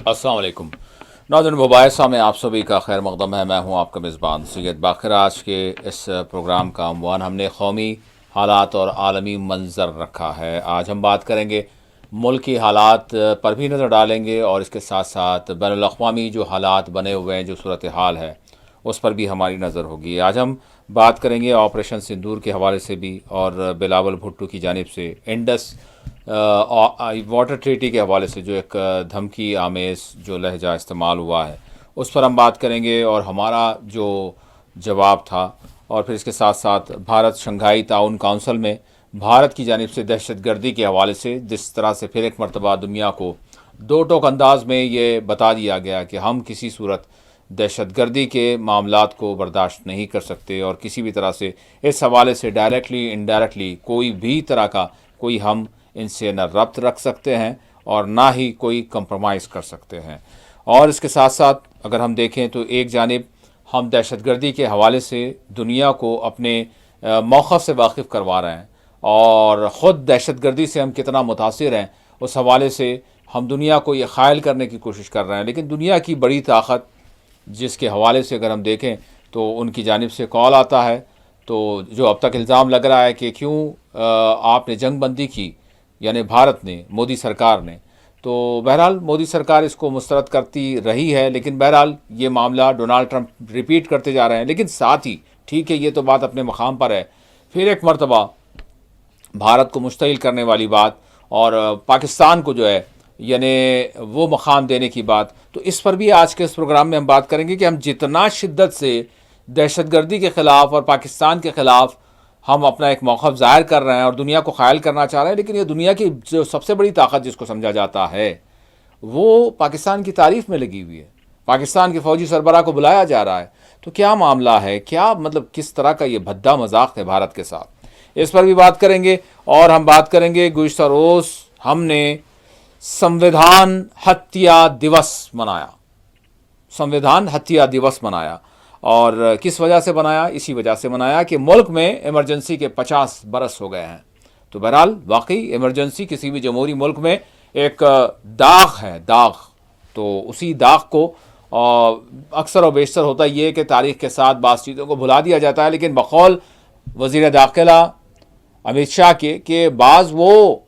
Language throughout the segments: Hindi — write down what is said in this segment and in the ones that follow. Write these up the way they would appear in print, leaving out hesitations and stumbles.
अस्सलाम वालेकुम नाज़रीन, मुबाइसा में आप सभी का खैर मकदम है। मैं हूं आपका मेज़बान सैयद बाकर। आज के इस प्रोग्राम का अनवान हमने कौमी हालात और आलमी मंजर रखा है। आज हम बात करेंगे मुल्की हालात पर भी नज़र डालेंगे और इसके साथ साथ बैनुल अक़वामी जो हालात बने हुए हैं, जो सूरत हाल है, उस पर भी हमारी नज़र होगी। आज हम बात करेंगे ऑपरेशन सिंदूर के हवाले से भी और बिलावल भुट्टो की जानिब से इंडस वाटर ट्रीटी के हवाले से जो एक धमकी आमेज़ जो लहजा इस्तेमाल हुआ है, उस पर हम बात करेंगे और हमारा जो जवाब था। और फिर इसके साथ साथ भारत शंघाई ताउन काउंसिल में भारत की जानिब से दहशतगर्दी के हवाले से जिस तरह से फिर एक मरतबा दुनिया को दो टोक अंदाज में ये बता दिया गया कि हम किसी सूरत दहशतगर्दी के मामलात को बर्दाश्त नहीं कर सकते और किसी भी तरह से इस हवाले से डायरेक्टली इनडायरेक्टली कोई भी तरह का कोई हम इनसे न रब्त रख सकते हैं और ना ही कोई कंप्रोमाइज़ कर सकते हैं। और इसके साथ साथ अगर हम देखें तो एक जानिब हम दहशतगर्दी के हवाले से दुनिया को अपने मौक़िफ़ से वाकिफ़ करवा रहे हैं और ख़ुद दहशतगर्दी से हम कितना मुतासिर हैं उस हवाले से हम दुनिया को ये ख़ायल करने की कोशिश कर रहे हैं। लेकिन दुनिया की बड़ी ताकत जिसके हवाले से अगर हम देखें तो उनकी जानिब से कॉल आता है, तो जो अब तक इल्ज़ाम लग रहा है कि क्यों आपने जंग बंदी की, यानी भारत ने, मोदी सरकार ने, तो बहरहाल मोदी सरकार इसको मुस्तरद करती रही है। लेकिन बहरहाल ये मामला डोनाल्ड ट्रंप रिपीट करते जा रहे हैं। लेकिन साथ ही ठीक है, ये तो बात अपने मकाम पर है, फिर एक मरतबा भारत को मुश्तइल करने वाली बात और पाकिस्तान को जो है यानी वो मकाम देने की बात, तो इस पर भी आज के इस प्रोग्राम में हम बात करेंगे कि हम जितना शिद्दत से दहशतगर्दी के ख़िलाफ़ और पाकिस्तान के ख़िलाफ़ हम अपना एक मौक़िफ़ ज़ाहिर कर रहे हैं और दुनिया को ख़ायल करना चाह रहे हैं। लेकिन ये दुनिया की जो सबसे बड़ी ताकत जिसको समझा जाता है वो पाकिस्तान की तारीफ़ में लगी हुई है। पाकिस्तान के फ़ौजी सरबराह को बुलाया जा रहा है। तो क्या मामला है, क्या मतलब किस तरह का ये भद्दा मजाक है भारत के साथ, इस पर भी बात करेंगे। और हम बात करेंगे गुज़िश्ता रोज़ हमने संविधान हत्या दिवस मनाया, संविधान हत्या दिवस मनाया। और किस वजह से बनाया? इसी वजह से मनाया कि मुल्क में इमरजेंसी के 50 बरस हो गए हैं। तो बहरहाल वाकई इमरजेंसी किसी भी जमहूरी मुल्क में एक दाग है, दाग। तो उसी दाग को अक्सर और बेशतर होता ये कि तारीख़ के साथ बाज़ चीज़ों को भुला दिया जाता है। लेकिन बकौल वज़ीर दाखिला अमित शाह के बाज़ वो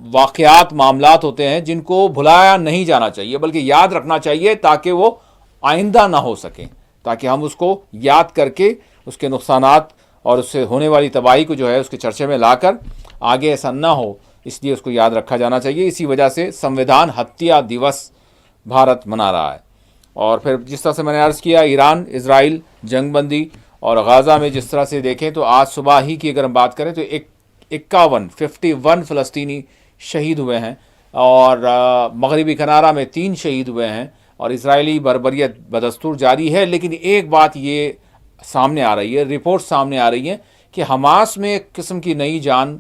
वाक़यात मामलात होते हैं जिनको भुलाया नहीं जाना चाहिए बल्कि याद रखना चाहिए ताकि वो आइंदा ना हो सकें, ताकि हम उसको याद करके उसके नुकसानात और उससे होने वाली तबाही को जो है उसके चर्चे में लाकर आगे ऐसा ना हो, इसलिए उसको याद रखा जाना चाहिए। इसी वजह से संविधान हत्या दिवस भारत मना रहा है। और फिर जिस तरह से मैंने अर्ज़ किया, ईरान इजराइल जंगबंदी और गाज़ा में जिस तरह से देखें तो आज सुबह ही की अगर हम बात करें तो 51 फ़लस्तीनी शहीद हुए हैं और मगरिबी किनारा में 3 शहीद हुए हैं और इजरायली बर्बरियत बदस्तूर जारी है। लेकिन एक बात ये सामने आ रही है, रिपोर्ट सामने आ रही है कि हमास में एक किस्म की नई जान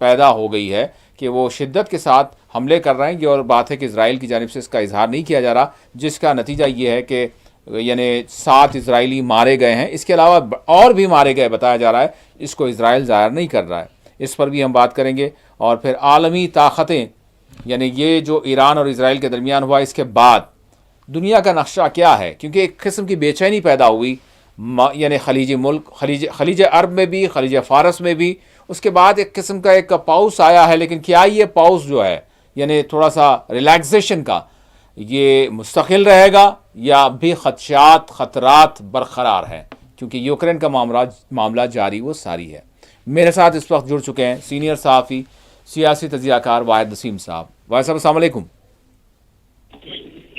पैदा हो गई है कि वो शिद्दत के साथ हमले कर रहे हैं। ये और बात है कि इजराइल की जानिब से इसका इजहार नहीं किया जा रहा, जिसका नतीजा ये है कि यानी 7 इजरायली मारे गए हैं। इसके अलावा और भी मारे गए बताया जा रहा है, इसको इजराइल ज़ाहिर नहीं कर रहा है। इस पर भी हम बात करेंगे। और फिर आलमी ताकतें, यानी ये जो ईरान और इजराइल के दरमियान हुआ, इसके बाद दुनिया का नक्शा क्या है, क्योंकि एक किस्म की बेचैनी पैदा हुई यानी खलीजी मुल्क, खलीज अरब में भी, खलीज फ़ारस में भी। उसके बाद एक किस्म का एक पाउस आया है। लेकिन क्या ये पाउस जो है यानी थोड़ा सा रिलैक्सेशन का, ये मुस्तकिल रहेगा या अब भी खतरात बरकरार हैं, क्योंकि यूक्रेन का मामला जारी वो सारी है। मेरे साथ इस वक्त जुड़ चुके हैं सीनियर सहाफ़ी सियासी तजियाकार वाहिद नसीम साहब। वाहिद साहब अस्सलाम वालेकुम।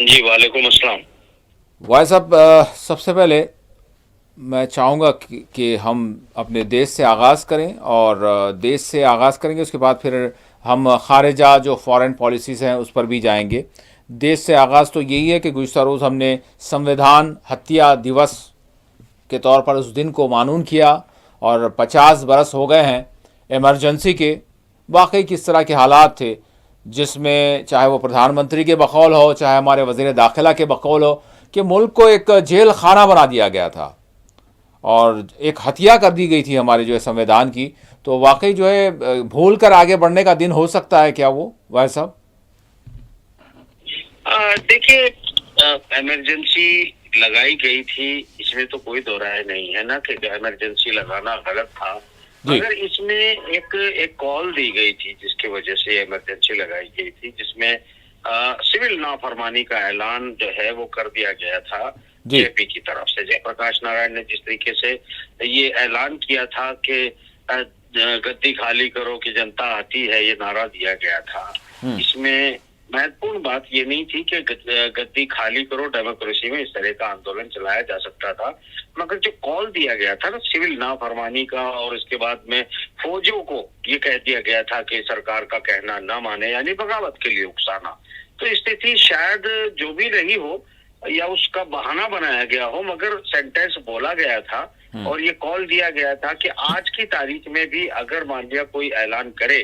जी वालेकुम अस्सलाम। वाहिद साहब, सबसे पहले मैं चाहूँगा कि हम अपने देश से आगाज़ करें और देश से आगाज़ करेंगे, उसके बाद फिर हम खारिजा जो फ़ॉरेन पॉलिसीज़ हैं उस पर भी जाएंगे। देश से आगाज़ तो यही है कि गुज़िश्ता रोज़ हमने संविधान हत्या दिवस के तौर पर उस दिन को मानून किया और 50 बरस हो गए हैं इमरजेंसी के। वाकई किस तरह के हालात थे, जिसमें चाहे वो प्रधानमंत्री के बकौल हो, चाहे हमारे वज़ीर दाखिला के बकौल हो, कि मुल्क को एक जेल खाना बना दिया गया था और एक हत्या कर दी गई थी हमारे जो है संविधान की। तो वाकई जो है भूल कर आगे बढ़ने का दिन हो सकता है क्या वो, वाहिद साहब? देखिए, इमरजेंसी लगाई गई थी, इसमें तो कोई दो राय नहीं है ना कि इमरजेंसी लगाना गलत था। जी। मगर इसमें एक एक कॉल दी गई थी जिसकी वजह से इमरजेंसी लगाई गई थी, जिसमें सिविल नाफरमानी का ऐलान जो है वो कर दिया गया था जी। जेपी की तरफ से। जयप्रकाश नारायण ने जिस तरीके से ये ऐलान किया था कि गद्दी खाली करो कि जनता आती है, ये नारा दिया गया था। हम्म। इसमें महत्वपूर्ण बात ये नहीं थी कि गद्दी खाली करो, डेमोक्रेसी में इस तरह का आंदोलन चलाया जा सकता था। मगर जो कॉल दिया गया था ना सिविल नाफरमानी का, और इसके बाद में फौजियों को ये कह दिया गया था कि सरकार का कहना न माने, यानी बगावत के लिए उकसाना। तो स्थिति शायद जो भी रही हो या उसका बहाना बनाया गया हो, मगर सेंटेंस बोला गया था और ये कॉल दिया गया था कि आज की तारीख में भी अगर मान लिया कोई ऐलान करे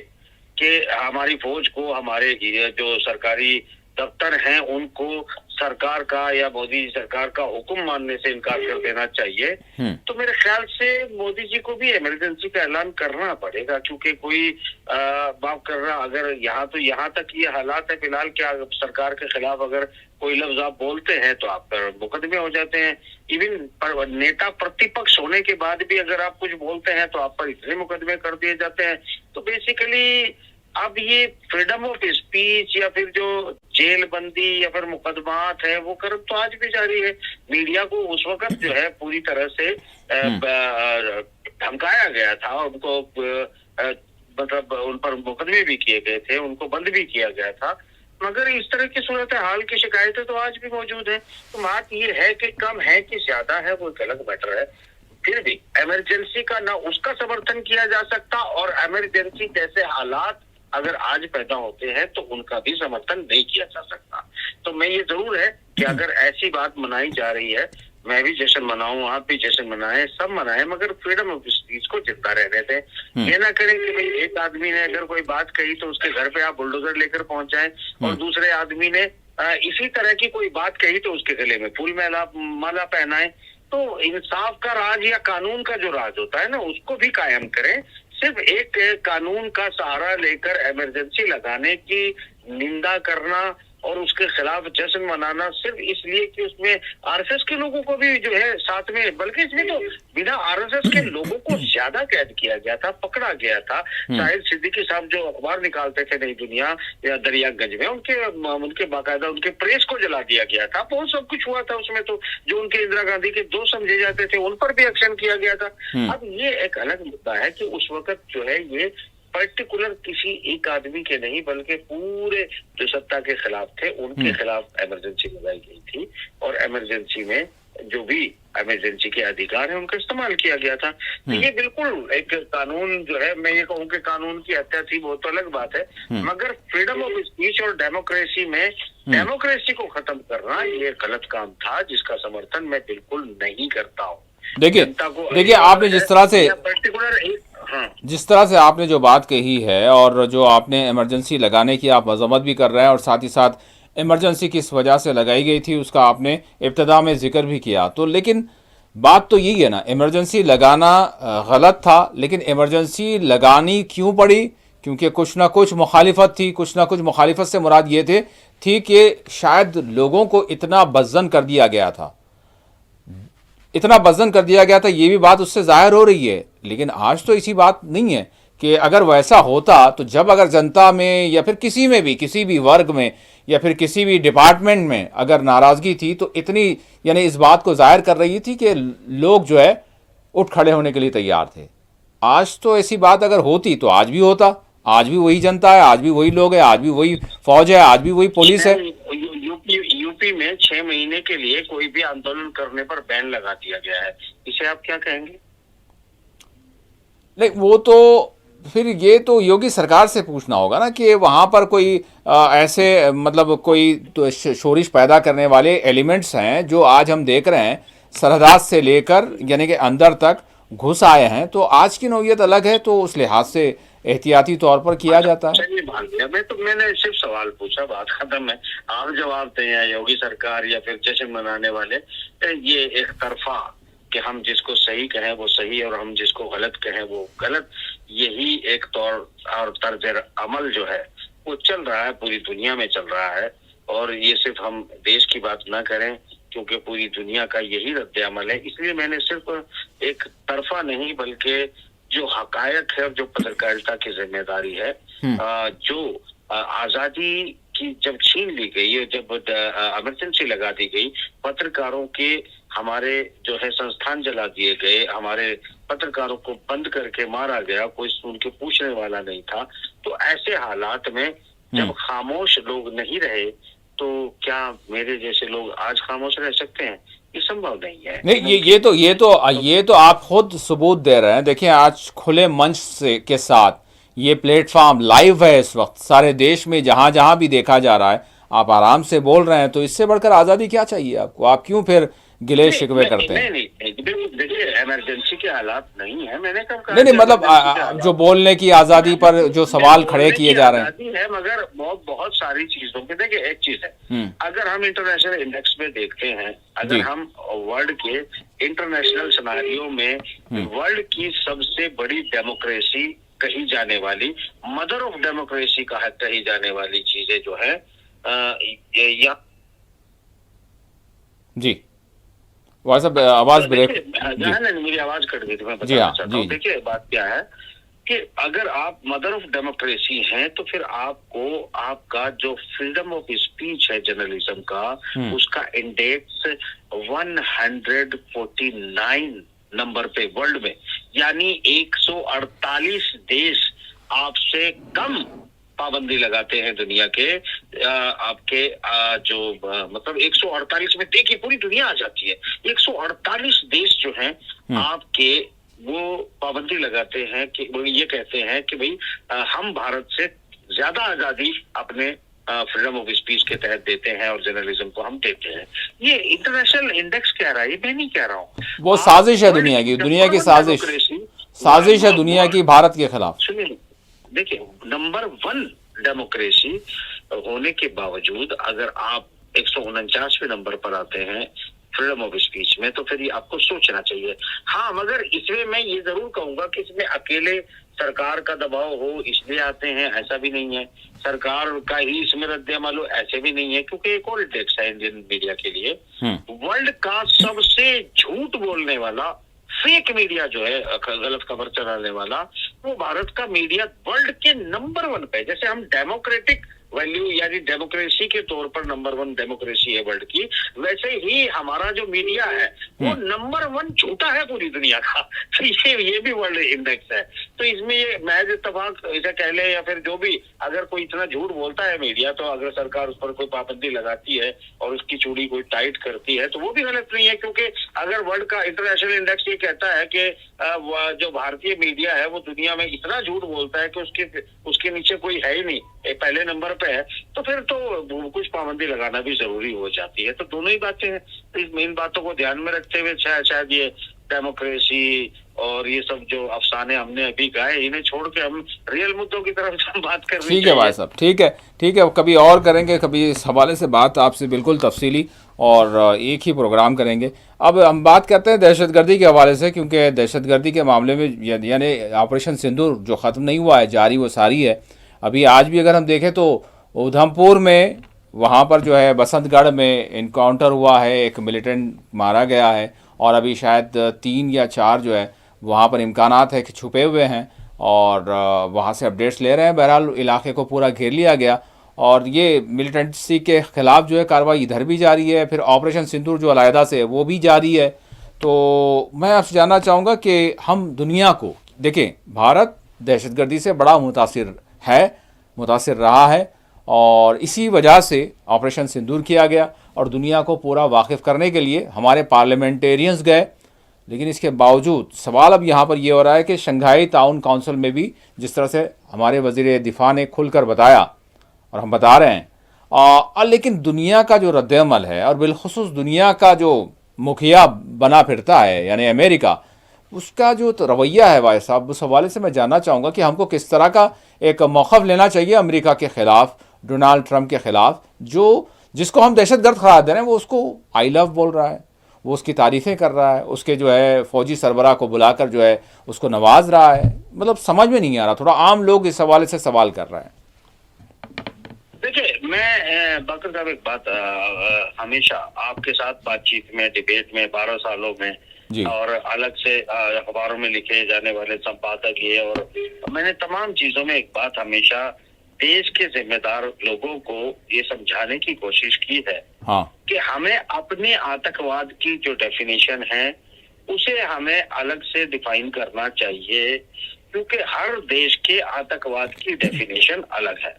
कि हमारी फौज को हमारे ये जो सरकारी दफ्तर हैं उनको सरकार का या मोदी सरकार का हुक्म मानने से इनकार कर देना चाहिए, तो मेरे ख्याल से मोदी जी को भी इमरजेंसी का ऐलान करना पड़ेगा। क्योंकि कोई माफ कर रहा, अगर यहाँ तो यहाँ तक ये हालात है फिलहाल, क्या सरकार के खिलाफ अगर कोई लफ्ज आप बोलते हैं तो आप पर मुकदमे हो जाते हैं। इवन नेता प्रतिपक्ष होने के बाद भी अगर आप कुछ बोलते हैं तो आप पर इतने मुकदमे कर दिए जाते हैं। तो बेसिकली अब ये फ्रीडम ऑफ स्पीच या फिर जो जेल बंदी या फिर मुकदमात है वो कर तो आज भी जारी है। मीडिया को उस वक्त जो है पूरी तरह से धमकाया गया था, उनको मतलब उन पर मुकदमे भी किए गए थे, उनको बंद भी किया गया था। मगर इस तरह की सूरत हाल की शिकायतें तो आज भी मौजूद है। तो बात ये है कि कम है कि ज्यादा है वो एक अलग मैटर है। फिर भी इमरजेंसी का ना उसका समर्थन किया जा सकता, और इमरजेंसी जैसे हालात अगर आज पैदा होते हैं तो उनका भी समर्थन नहीं किया जा सकता। तो मैं ये जरूर है कि अगर ऐसी बात मनाई जा रही है, मैं भी जश्न मनाऊं, आप भी जश्न मनाएं, सब मनाएं, मगर फ्रीडम ऑफ स्पीच को जिंदा रहने दें। ये ना करें कि भाई एक आदमी ने अगर कोई बात कही तो उसके घर पे आप बुलडोजर लेकर पहुंच जाएं, और दूसरे आदमी ने इसी तरह की कोई बात कही तो उसके गले में फूल माला पहनाएं। तो इंसाफ का राज या कानून का जो राज होता है ना, उसको भी कायम करें। सिर्फ एक कानून का सहारा लेकर इमरजेंसी लगाने की निंदा करना और उसके खिलाफ जश्न मनाना सिर्फ इसलिए कि उसमें आरएसएस के लोगों को भी जो है साथ में, बल्कि इसमें तो बिना आरएसएस के लोगों को ज्यादा कैद किया गया था, पकड़ा गया था। शाहिद सिद्दीकी साहब जो अखबार निकालते थे नई दुनिया या दरियागंज में, उनके बाकायदा उनके प्रेस को जला दिया गया था। बहुत सब कुछ हुआ था उसमें। तो जो उनके इंदिरा गांधी के दोस्त समझे जाते थे उन पर भी एक्शन किया गया था। अब ये एक अलग मुद्दा है कि उस वक्त जो है ये पर्टिकुलर किसी एक आदमी के नहीं बल्कि पूरे जो सत्ता के खिलाफ थे उनके खिलाफ इमरजेंसी लगाई गई थी, और इमरजेंसी में जो भी इमरजेंसी के अधिकार है उनका इस्तेमाल किया गया था। तो ये बिल्कुल एक कानून जो है, मैं ये कहूँ कि कानून की हत्या थी वो तो अलग बात है, मगर फ्रीडम ऑफ स्पीच और डेमोक्रेसी में डेमोक्रेसी को खत्म करना ये गलत काम था, जिसका समर्थन मैं बिल्कुल नहीं करता हूँ। देखिए आपने जिस तरह से पर्टिकुलर एक जिस तरह से आपने जो बात कही है और जो आपने इमरजेंसी लगाने की आप मजम्मत भी कर रहे हैं, और साथ ही साथ इमरजेंसी किस वजह से लगाई गई थी उसका आपने इब्तदा में जिक्र भी किया, तो लेकिन बात तो यही है ना, इमरजेंसी लगाना गलत था, लेकिन इमरजेंसी लगानी क्यों पड़ी? क्योंकि कुछ ना कुछ मुखालिफत थी। कुछ ना कुछ मुखालिफत से मुराद ये थी कि शायद लोगों को इतना बज़्ज़न कर दिया गया था, इतना वजन कर दिया गया था, ये भी बात उससे जाहिर हो रही है। लेकिन आज तो ऐसी बात नहीं है कि अगर वैसा होता तो जब अगर जनता में या फिर किसी में भी, किसी भी वर्ग में या फिर किसी भी डिपार्टमेंट में अगर नाराज़गी थी तो इतनी, यानी इस बात को जाहिर कर रही थी कि लोग जो है उठ खड़े होने के लिए तैयार थे। आज तो ऐसी बात अगर होती तो आज भी होता। आज भी वही जनता है, आज भी वही लोग हैं, आज भी वही फौज है, आज भी वही पुलिस है। यूपी में 6 महीने के लिए कोई भी आंदोलन करने पर बैन लगा दिया गया है, इसे आप क्या कहेंगे? नहीं, वो तो फिर ये तो योगी सरकार से पूछना होगा ना कि वहाँ पर कोई ऐसे मतलब कोई तो शोरिश पैदा करने वाले एलिमेंट्स हैं जो आज हम देख रहे हैं सरहदात से लेकर यानी कि अंदर तक घुस आए हैं। तो आज की नौयत अलग है, तो उस लिहाज से एहतियाती तौर पर किया जाता है। चलिए मान लिया, मैंने सिर्फ सवाल पूछा, बात खत्म है। आप जवाब दें, योगी सरकार या फिर जश्न मनाने वाले, ये एक तरफा कि हम जिसको सही कहें वो सही और हम जिसको गलत कहें वो गलत, यही एक तौर और तर्ज अमल जो है वो चल रहा है, पूरी दुनिया में चल रहा है। और ये सिर्फ हम देश की बात ना करें, क्योंकि पूरी दुनिया का यही रद्द अमल है। इसलिए मैंने सिर्फ एक तरफा नहीं, बल्कि जो हकायक है और जो पत्रकारिता की जिम्मेदारी है, जो आजादी की जब छीन ली गई, जब इमरजेंसी लगा दी गई, पत्रकारों के हमारे जो है संस्थान जला दिए गए, हमारे पत्रकारों को बंद करके मारा गया, कोई उनके पूछने वाला नहीं था। तो ऐसे हालात में जब खामोश लोग नहीं रहे, तो क्या मेरे जैसे लोग आज खामोश रह सकते हैं? ये संभव नहीं है। नहीं, ये तो आप खुद सबूत दे रहे हैं। देखिए, आज खुले मंच से के साथ ये प्लेटफॉर्म लाइव है, इस वक्त सारे देश में जहां जहां भी देखा जा रहा है, आप आराम से बोल रहे हैं। तो इससे बढ़कर आज़ादी क्या चाहिए आपको? आप क्यों फिर गिले शिकवे करते हैं? नहीं, देखिए, इमरजेंसी के हालात नहीं है, मैंने कब कहा? नहीं, मतलब जो बोलने की आज़ादी पर जो सवाल खड़े किए जा रहे हैं, मगर बहुत सारी चीजों पे देखिए, एक चीज है, अगर हम इंटरनेशनल इंडेक्स में देखते हैं, अगर हम वर्ल्ड के इंटरनेशनल सिनेरियो में वर्ल्ड की सबसे बड़ी डेमोक्रेसी कही जाने वाली, मदर ऑफ डेमोक्रेसी कही जाने वाली चीजें जो है या जी, वैसे आवाज ब्रेक, मेरी आवाज कट गई थी, मैं बताना चाहता हूँ। देखिए, बात क्या है कि अगर आप मदर ऑफ डेमोक्रेसी हैं, तो फिर आपको आपका जो फ्रीडम ऑफ स्पीच है जर्नलिज्म का, उसका इंडेक्स 149 नंबर पे वर्ल्ड में, यानी 148 देश आपसे कम पाबंदी लगाते हैं दुनिया के। आपके जो मतलब 148 में देखिए पूरी दुनिया आ जाती है। 148 देश जो हैं आपके, वो पाबंदी लगाते हैं कि वो ये कहते हैं कि भाई हम भारत से ज्यादा आजादी अपने फ्रीडम ऑफ स्पीच के तहत देते हैं और जर्नलिज्म को हम देते हैं। ये इंटरनेशनल इंडेक्स कह रहा है, ये मैं नहीं कह रहा हूँ। वो साजिश है दुनिया की साजिश है दुनिया की भारत के खिलाफ। सुनिए, देखिए, नंबर 1 डेमोक्रेसी होने के बावजूद अगर आप 149वें नंबर पर आते हैं फ्रीडम ऑफ स्पीच में, तो फिर ये आपको सोचना चाहिए। हाँ, मगर इसमें मैं ये जरूर कहूंगा कि इसमें अकेले सरकार का दबाव हो इसलिए आते हैं, ऐसा भी नहीं है। सरकार का ही इसमें रद्द-ए-अमल हो, ऐसे भी नहीं है, क्योंकि एक और इंडेक्स है इंडियन मीडिया के लिए। वर्ल्ड का सबसे झूठ बोलने वाला, फेक मीडिया जो है, गलत खबर चलाने वाला, वो भारत का मीडिया वर्ल्ड के नंबर 1 पे। जैसे हम डेमोक्रेटिक वैल्यू यानी डेमोक्रेसी के तौर पर नंबर 1 डेमोक्रेसी है वर्ल्ड की, वैसे ही हमारा जो मीडिया है वो नंबर 1 झूठा है पूरी दुनिया का। तो ये भी वर्ल्ड इंडेक्स है। तो इसमें ये महज इत्तेफाक इसे कह ले या फिर जो भी, अगर कोई इतना झूठ बोलता है मीडिया, तो अगर सरकार उस पर कोई पाबंदी लगाती है और उसकी चूड़ी कोई टाइट करती है, तो वो भी गलत नहीं है। क्योंकि अगर वर्ल्ड का इंटरनेशनल इंडेक्स ये कहता है कि जो भारतीय मीडिया है वो दुनिया में इतना झूठ बोलता है कि उसके नीचे कोई है ही नहीं, पहले नंबर पे है, तो फिर तो कुछ पाबंदी लगाना भी जरूरी हो जाती है। तो दोनों ही बातें हैं। तो इस मेन बातों को ध्यान में रखते हुए शायद ये डेमोक्रेसी और ये सब जो अफसाने हमने अभी गाए, इन्हें छोड़ के हम रियल मुद्दों की तरफ बात कर रहे हैं। ठीक है भाई साहब, ठीक है, कभी और करेंगे, कभी इस हवाले से बात आपसे बिल्कुल तफसीली, और एक ही प्रोग्राम करेंगे। अब हम बात करते हैं दहशतगर्दी के हवाले से, क्योंकि दहशतगर्दी के मामले में यानी ऑपरेशन सिंदूर जो ख़त्म नहीं हुआ है, जारी वो सारी है। अभी आज भी अगर हम देखें तो उधमपुर में, वहाँ पर जो है बसंतगढ़ में इनकाउंटर हुआ है, एक मिलिटेंट मारा गया है, और अभी शायद 3 या 4 जो है वहाँ पर इम्कानात है कि छुपे हुए हैं, और वहाँ से अपडेट्स ले रहे हैं। बहरहाल इलाके को पूरा घेर लिया गया, और ये मिलिटेंसी के ख़िलाफ़ जो है कार्रवाई इधर भी जारी है, फिर ऑपरेशन सिंदूर जो अलहदा से है वो भी जारी है। तो मैं आपसे जानना चाहूँगा कि हम दुनिया को देखें, भारत दहशतगर्दी से बड़ा मुतासिर रहा है, और इसी वजह से ऑपरेशन सिंदूर किया गया, और दुनिया को पूरा वाकिफ़ करने के लिए हमारे पार्लियामेंटेरियंस गए। लेकिन इसके बावजूद सवाल अब यहाँ पर ये हो रहा है कि शंघाई ताउन काउंसिल में भी, जिस तरह से हमारे वज़ीर दिफा ने खुलकर बताया और हम बता रहे हैं, लेकिन दुनिया का जो रद्द-ए-अमल है, और बिलखुसूस दुनिया का जो मुखिया बना फिरता है यानी अमेरिका, उसका जो तो रवैया है भाई साहब, उस हवाले से मैं जानना चाहूँगा कि हमको किस तरह का एक मौक़िफ़ लेना चाहिए अमेरिका के ख़िलाफ़, डोनाल्ड ट्रंप के ख़िलाफ़, जिसको हम दहशतगर्द करार दे रहे हैं। वो उसको आई लव बोल रहा है, वो उसकी तारीफ़ें कर रहा है, उसके जो है फ़ौजी सरबराह को बुलाकर जो है उसको नवाज रहा है। मतलब समझ में नहीं आ रहा, थोड़ा आम लोग इस हवाले से सवाल कर रहे हैं। देखिए, मैं बकर साहब एक बात हमेशा आपके साथ बातचीत में, डिबेट में 12 सालों में जी। और अलग से अखबारों में लिखे जाने वाले संपादक ये, और मैंने तमाम चीजों में एक बात हमेशा देश के जिम्मेदार लोगों को ये समझाने की कोशिश की है हाँ। कि हमें अपने आतंकवाद की जो डेफिनेशन है उसे हमें अलग से डिफाइन करना चाहिए, क्योंकि हर देश के आतंकवाद की डेफिनेशन अलग है।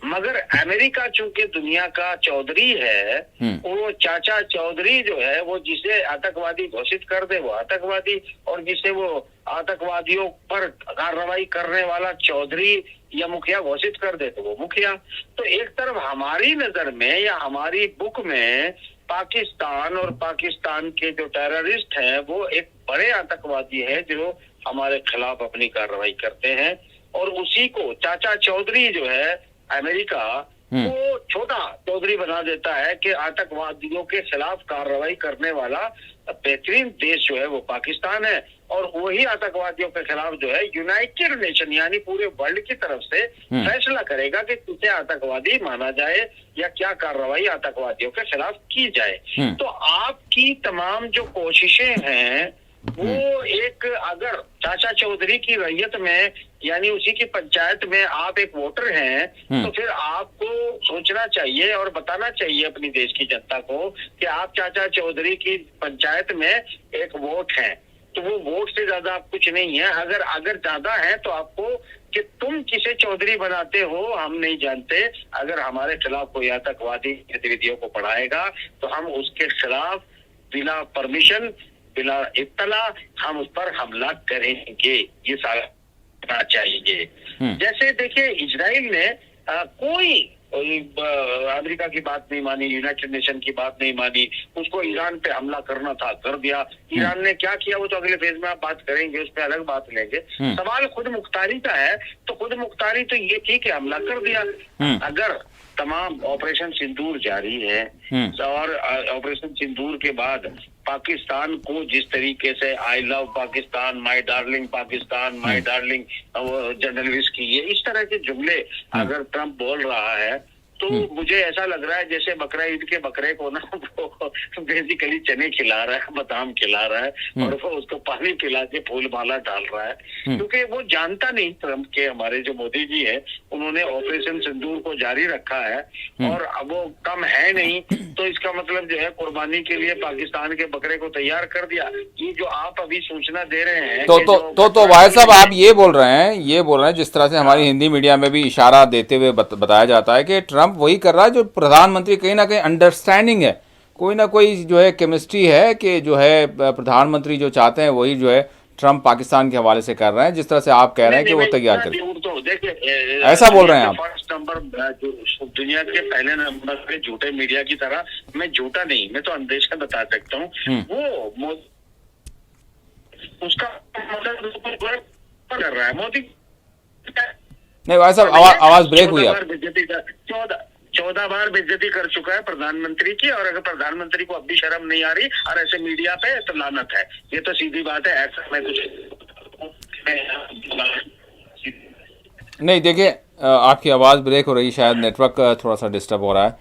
मगर अमेरिका चूंकि दुनिया का चौधरी है, वो चाचा चौधरी जो है वो जिसे आतंकवादी घोषित कर दे वो आतंकवादी, और जिसे वो आतंकवादियों पर कार्रवाई करने वाला चौधरी या मुखिया घोषित कर दे तो वो मुखिया। तो एक तरफ हमारी नजर में या हमारी बुक में पाकिस्तान और पाकिस्तान के जो टेररिस्ट हैं वो एक बड़े आतंकवादी है जो हमारे खिलाफ अपनी कार्रवाई करते हैं, और उसी को चाचा चौधरी जो है अमेरिका वो छोटा चौधरी बना देता है कि आतंकवादियों के खिलाफ कार्रवाई करने वाला बेहतरीन देश जो है वो पाकिस्तान है, और वही आतंकवादियों के खिलाफ जो है यूनाइटेड नेशन यानी पूरे वर्ल्ड की तरफ से फैसला करेगा कि किसे आतंकवादी माना जाए या क्या कार्रवाई आतंकवादियों के खिलाफ की जाए। तो आपकी तमाम जो कोशिशें हैं वो एक, अगर चाचा चौधरी की रैयत में यानी उसी की पंचायत में आप एक वोटर हैं तो फिर आपको सोचना चाहिए और बताना चाहिए अपनी देश की जनता को कि आप चाचा चौधरी की पंचायत में एक वोट हैं, तो वो वोट से ज्यादा आप कुछ नहीं है। अगर ज्यादा है तो आपको कि तुम किसे चौधरी बनाते हो हम नहीं जानते, अगर हमारे खिलाफ कोई आतंकवादी गतिविधियों को बढ़ाएगा तो हम उसके खिलाफ बिना परमिशन, बिना इत्तला हम उस पर हमला करेंगे, ये सारा चाहिए। जैसे देखिए इजराइल ने कोई अमेरिका की बात नहीं मानी, यूनाइटेड नेशन की बात नहीं मानी, उसको ईरान पे हमला करना था कर दिया। ईरान ने क्या किया वो तो अगले फेज में आप बात करेंगे, उस पर अलग बात लेंगे। सवाल खुद मुख्तारी का है, तो खुद मुख्तारी तो ये थी कि हमला कर दिया। अगर तमाम ऑपरेशन सिंदूर जारी है और ऑपरेशन सिंदूर के बाद पाकिस्तान को जिस तरीके से I love Pakistan, my darling Pakistan, my darling journalist की ये इस तरह के जुमले अगर ट्रम्प बोल रहा है तो मुझे ऐसा लग रहा है जैसे बकरा ईद के बकरे को ना वो बेसिकली चने खिला रहा है, बादाम खिला रहा है और वो उसको पानी पिला के फूल माला डाल रहा है, क्योंकि वो जानता नहीं ट्रम्प के हमारे जो मोदी जी है उन्होंने ऑपरेशन सिंदूर को जारी रखा है और अब वो कम है नहीं, तो इसका मतलब जो है कुर्बानी के लिए पाकिस्तान के बकरे को तैयार कर दिया। ये जो आप अभी सूचना दे रहे हैं तो भाई साहब आप ये बोल रहे हैं जिस तरह से हमारी हिंदी मीडिया में भी इशारा देते हुए बताया जाता है कि ट्रम्प वही कर रहा है जो प्रधानमंत्री कहीं ना कहीं अंडरस्टैंडिंग है, कोई ना कोई जो है केमिस्ट्री है कि जो है प्रधानमंत्री जो चाहते हैं वही जो है ट्रम्प पाकिस्तान के हवाले से कर रहे हैं, जिस तरह से आप कह रहे हैं कि वो तैयार कर, तो देखिए ऐसा बोल रहे हैं आप। फर्स्ट नंबर दुनिया के पहले नंबर पे झूठे मीडिया की तरह, मैं झूठा नहीं, मैं तो अंदेशा बता सकता हूँ, वो उसका मतलब कर रहा है मोदी। नहीं भाई साहब आवाज ब्रेक हुई आप। 14 बार बेइज्जती कर चुका है प्रधानमंत्री की, और अगर प्रधानमंत्री को अब भी शर्म नहीं आ रही और ऐसे मीडिया पे तो लानत है, ये तो सीधी बात है। ऐसा मैं कुछ नहीं, देखिए आपकी आवाज़ ब्रेक हो रही, शायद नेटवर्क थोड़ा सा डिस्टर्ब हो रहा है,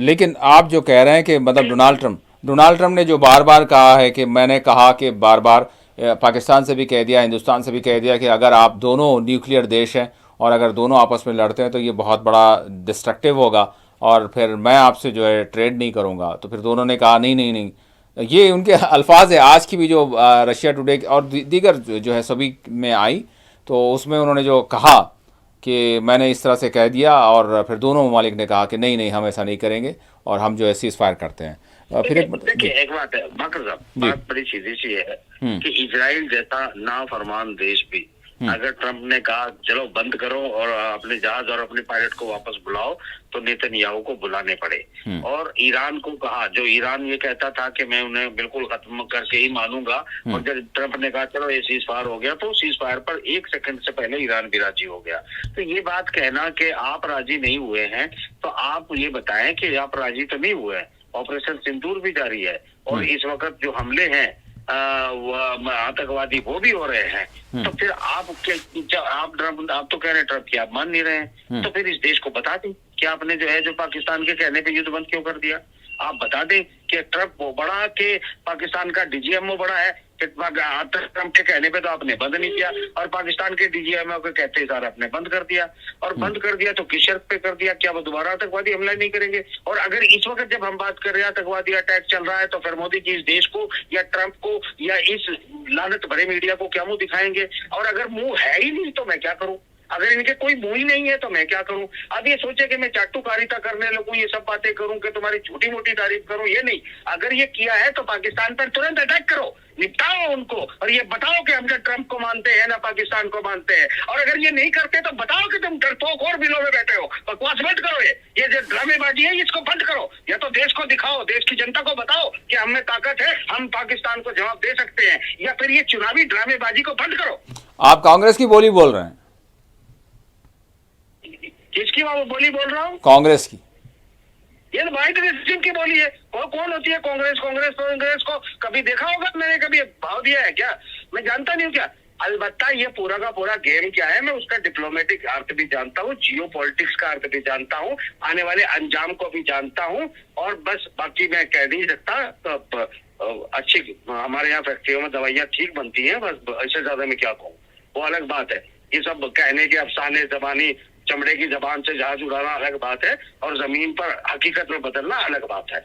लेकिन आप जो कह रहे हैं कि मतलब डोनाल्ड ट्रम्प ने जो बार बार कहा है कि मैंने कहा कि बार बार पाकिस्तान से भी कह दिया, हिंदुस्तान से भी कह दिया कि अगर आप दोनों न्यूक्लियर देश हैं और अगर दोनों आपस में लड़ते हैं तो ये बहुत बड़ा डिस्ट्रक्टिव होगा और फिर मैं आपसे जो है ट्रेड नहीं करूँगा। तो फिर दोनों ने कहा नहीं, ये उनके अल्फाज है। आज की भी जो रशिया टुडे और दीगर जो है सभी में आई तो उसमें उन्होंने जो कहा कि मैंने इस तरह से कह दिया, और फिर दोनों ममालिक ने कहा कि नहीं हम ऐसा नहीं करेंगे और हम जो है सीज फायर करते हैं। फिर देखिए एक बात है बाकर साहब, बात बड़ी सीधी सी है कि इजराइल जैसा नाफरमान देश भी अगर ट्रम्प ने कहा चलो बंद करो और अपने जहाज और अपने पायलट को वापस बुलाओ तो नेतन्याहू को बुलाने पड़े, और ईरान को कहा, जो ईरान ये कहता था कि मैं उन्हें बिल्कुल खत्म करके ही मानूंगा, और जब ट्रम्प ने कहा चलो ये सीज फायर हो गया तो सीज फायर पर 1 सेकंड से पहले ईरान भी राजी हो गया। तो ये बात कहना कि आप राजी नहीं हुए हैं, तो आप ये बताएं कि आप राजी तो नहीं हुए हैं। ऑपरेशन सिंदूर भी जारी है और इस वक्त जो हमले हैं आतंकवादी वो भी हो रहे हैं। तो फिर आप आप तो कह रहे हैं ट्रम्प की, आप मान नहीं रहे हैं, तो फिर इस देश को बता दें कि आपने जो है जो पाकिस्तान के कहने पे युद्ध बंद क्यों कर दिया। आप बता दें कि ट्रम्प वो बड़ा कि पाकिस्तान का डीजीएमओ बड़ा है, ट्रम्प के कहने पे तो आपने बंद नहीं किया, और पाकिस्तान के डीजीएमओ के कहते ही सारा आपने बंद कर दिया। और बंद कर दिया तो किस शर्त पे कर दिया? क्या वो दोबारा आतंकवादी हमला नहीं करेंगे? और अगर इस वक्त जब हम बात कर रहे हैं आतंकवादी अटैक चल रहा है, तो फिर मोदी जी इस देश को या ट्रम्प को या इस लानत भरे मीडिया को क्या मुंह दिखाएंगे? और अगर मुंह है ही नहीं तो मैं क्या करूं? अगर इनके कोई मुंह ही नहीं है तो मैं क्या करूं? अब ये सोचे कि मैं चाटुकारिता करने लगूं, ये सब बातें करूं कि तुम्हारी छोटी मोटी तारीफ करूं, ये नहीं। अगर ये किया है तो पाकिस्तान पर तुरंत अटैक करो, निपटाओ उनको, और ये बताओ कि हम ट्रम्प को मानते हैं ना पाकिस्तान को मानते हैं। और अगर ये नहीं करते तो बताओ कि तुम डरपोक और बिलों में बैठे हो। बकवास बंद करो, ये जो ड्रामेबाजी है इसको बंद करो। या तो देश को दिखाओ, देश की जनता को बताओ कि हम में ताकत है, हम पाकिस्तान को जवाब दे सकते हैं, या फिर ये चुनावी ड्रामेबाजी को बंद करो। आप कांग्रेस की बोली बोल रहे हैं? किसकी बोली बोल रहा हूँ? कांग्रेस की। ये तो वाइट रेजिम की बोली है। कौन होती है कांग्रेस? कांग्रेस को कभी देखा होगा? मैंने कभी भाव दिया है क्या? मैं जानता नहीं हूँ क्या? अलबत्ता ये पूरा का पूरा गेम क्या है, मैं उसका डिप्लोमेटिक अर्थ भी जानता हूँ, जियो पॉलिटिक्स का अर्थ भी जानता हूँ, आने वाले अंजाम को भी जानता हूँ। और बस बाकी मैं कह नहीं सकता। तो अच्छी हमारे यहाँ फैक्ट्रियों में दवाइयाँ ठीक बनती हैं, बस इससे ज्यादा मैं क्या कहूँ, वो अलग बात है। ये सब कहने के अफसाने जबानी चमड़े की जबान से जहाज उड़ाना अलग बात है, और जमीन पर हकीकत में बदलना अलग बात है।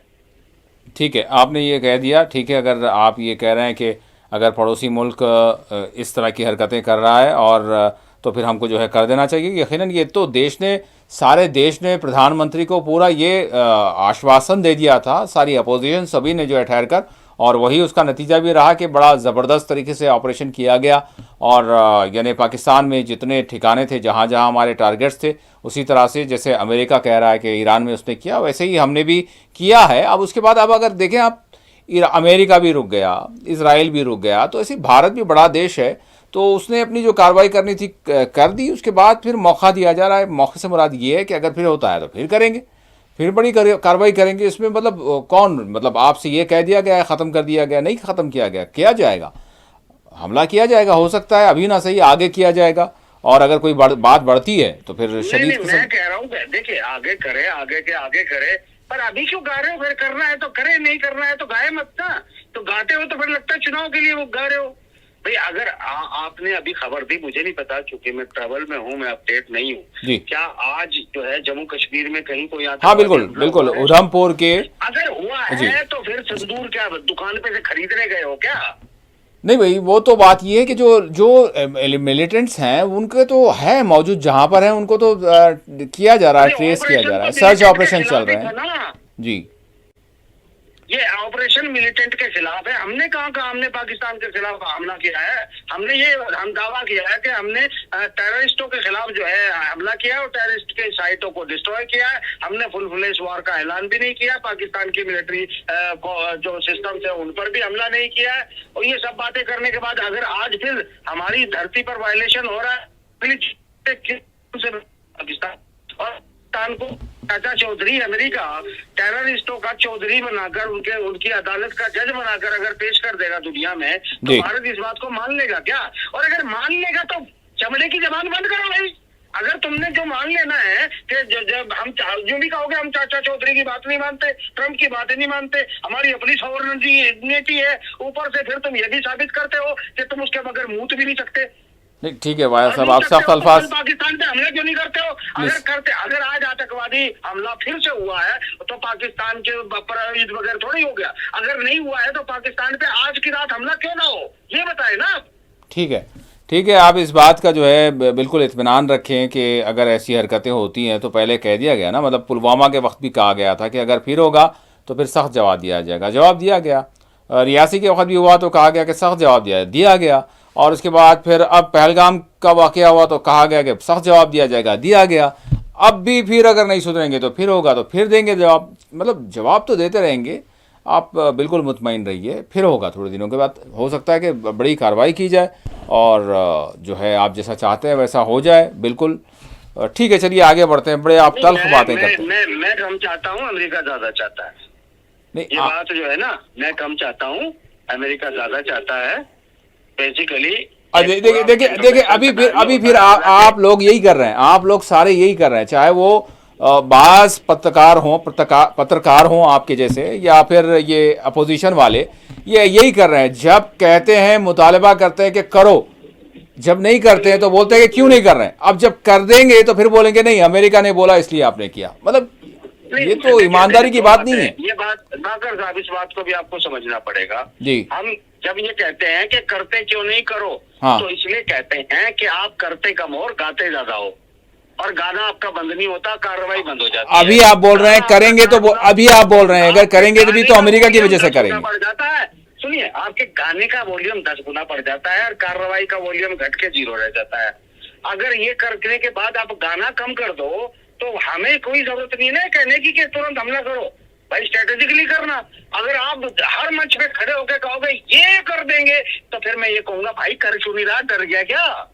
ठीक है, आपने ये कह दिया। ठीक है, अगर आप ये कह रहे हैं कि अगर पड़ोसी मुल्क इस तरह की हरकतें कर रहा है और तो फिर हमको जो है कर देना चाहिए। यकीनन ये तो देश ने, सारे देश ने प्रधानमंत्री को पूरा ये आश्वासन दे दिया था, सारी अपोजिशन सभी ने जो है ठहर कर, और वही उसका नतीजा भी रहा कि बड़ा ज़बरदस्त तरीके से ऑपरेशन किया गया। और यानी पाकिस्तान में जितने ठिकाने थे जहाँ जहाँ हमारे टारगेट्स थे, उसी तरह से जैसे अमेरिका कह रहा है कि ईरान में उसने किया, वैसे ही हमने भी किया है। अब उसके बाद अब अगर देखें आप, अमेरिका भी रुक गया, इजराइल भी रुक गया, तो ऐसे भारत भी बड़ा देश है, तो उसने अपनी जो कार्रवाई करनी थी कर दी। उसके बाद फिर मौका दिया जा रहा है। मौके से मुराद ये है कि अगर फिर होता है तो फिर करेंगे, फिर बड़ी कार्रवाई करेंगे। इसमें मतलब कौन, मतलब आपसे ये कह दिया गया है, ख़त्म कर दिया गया? नहीं ख़त्म किया गया, किया जाएगा, हमला किया जाएगा। हो सकता है अभी ना सही, आगे किया जाएगा। और अगर कोई बात बढ़ती है तो फिर शदीद मैं कह रहा हूँ देखिए, आगे करे, आगे के आगे करे, पर अभी क्यों गा रहे हो? फिर करना है तो करे, नहीं करना है तो गाए मत ना। तो गाते हो तो फिर लगता है चुनाव के लिए वो गा रहे हो। भाई अगर आपने अभी खबर दी, मुझे नहीं पता क्योंकि मैं ट्रैवल में हूँ, मैं अपडेट नहीं हूँ। क्या आज जो है जम्मू कश्मीर में कहीं कोई आता? हाँ बिल्कुल बिल्कुल, उधमपुर के अगर हुआ है तो फिर संदूर क्या दुकान पे से खरीदने गए हो क्या? नहीं भाई, वो तो बात ये है कि जो मिलिटेंट्स हैं उनके तो है मौजूद जहां पर हैं, उनको तो किया जा रहा है, ट्रेस किया जा रहा है, सर्च ऑपरेशन चल रहे हैं जी। ये ऑपरेशन मिलिटेंट के खिलाफ है। हमने कहा हमने पाकिस्तान के खिलाफ हमला किया है? हमने ये हम दावा किया है कि हमने टेररिस्टों के खिलाफ जो है हमला किया और टेररिस्ट के साइटों को डिस्ट्रॉय किया है। हमने फुल फ्लेश वॉर का ऐलान भी नहीं किया, पाकिस्तान की मिलिट्री जो सिस्टम है उन पर भी हमला नहीं किया है। और ये सब बातें करने के बाद अगर आज फिर हमारी धरती पर वायलेशन हो रहा है पाकिस्तान और को चाचा चौधरी अमेरिका टेररिस्टों का चौधरी बनाकर उनकी अदालत का जज बनाकर अगर पेश कर देगा दुनिया में, तो भारत इस बात को मान लेगा क्या? और अगर मान लेगा तो चमड़े की जबान बंद करो भाई। अगर तुमने जो मान लेना है कि जब हम जो भी कहोगे हम चाचा चौधरी की बात नहीं मानते, ट्रम्प की बातें नहीं मानते, हमारी अपनी सॉवरेनिटी है, ऊपर से फिर तुम ये भी साबित करते हो कि तुम उसके बगैर मूत भी नहीं सकते। नहीं ठीक है वाया साहब, आप सख्त अल्फाज पाकिस्तान पे हमला क्यों नहीं करते हो? अगर आज आतंकवादी हमला फिर से हुआ है तो पाकिस्तान के पर ईद वगैरह थोड़ी हो गया। अगर नहीं हुआ है तो पाकिस्तान पे आज की रात हमला क्यों ना हो, ये बताए ना आप। ठीक है, आप इस बात का जो है बिल्कुल इत्मीनान रखें कि अगर ऐसी हरकतें होती हैं तो पहले कह दिया गया ना, मतलब पुलवामा के वक्त भी कहा गया था कि अगर फिर होगा तो फिर सख्त जवाब दिया जाएगा। जवाब दिया गया। रियासी के वक्त भी हुआ तो कहा गया कि सख्त जवाब दिया गया। और उसके बाद फिर अब पहलगाम का वाक़या हुआ तो कहा गया कि सख्त जवाब दिया जाएगा, दिया गया। अब भी फिर अगर नहीं सुधरेंगे तो फिर होगा तो फिर देंगे जवाब। मतलब जवाब तो देते रहेंगे, आप बिल्कुल मुतमईन रहिए, फिर होगा थोड़े दिनों के बाद। हो सकता है कि बड़ी कार्रवाई की जाए और जो है आप जैसा चाहते हैं वैसा हो जाए। बिल्कुल ठीक है, चलिए आगे बढ़ते हैं। बड़े आप तल्ख बातें करते हैं। मैं कम चाहता हूँ, अमेरिका ज़्यादा चाहता है। नहीं ये बात जो है ना, मैं कम चाहता हूँ, अमेरिका ज्यादा चाहता है बेसिकली। देखिए अभी फिर आप लोग यही कर रहे हैं, आप लोग सारे यही कर रहे हैं, चाहे वो बाज पत्रकार हों आपके जैसे, या फिर ये अपोजिशन वाले, ये यही कर रहे हैं। जब कहते हैं, मुतालबा करते हैं कि करो, जब नहीं करते हैं तो बोलते हैं कि क्यों नहीं कर रहे हैं। अब जब कर देंगे तो फिर बोलेंगे नहीं, अमेरिका ने बोला इसलिए आपने किया। मतलब ये तो ईमानदारी की बात नहीं है। ये बात नाकर साहब, इस बात को भी आपको समझना पड़ेगा जी। हम जब ये कहते हैं कि करते क्यों नहीं करो, हाँ। तो इसलिए कहते हैं कि आप करते कम हो और गाते ज्यादा हो, और गाना आपका बंद नहीं होता, कार्रवाई बंद हो जाती है। अभी आप बोल रहे हैं करेंगे, तो अभी आप बोल रहे हैं अगर करेंगे तो भी तो अमेरिका की वजह से करेंगे। बढ़ जाता है, सुनिए, आपके गाने का वॉल्यूम 10 गुना बढ़ जाता है और कार्रवाई का वॉल्यूम घट के 0 रह जाता है। अगर ये करने के बाद आप गाना कम कर दो तो हमें कोई जरूरत नहीं है कहने की कि तुरंत हमला करो, भाई स्ट्रेटेजिकली करना। अगर आप हर मंच पे खड़े होकर कहोगे ये कर देंगे, तो फिर मैं ये कहूंगा भाई कर क्यों नहीं रहा, डर गया क्या?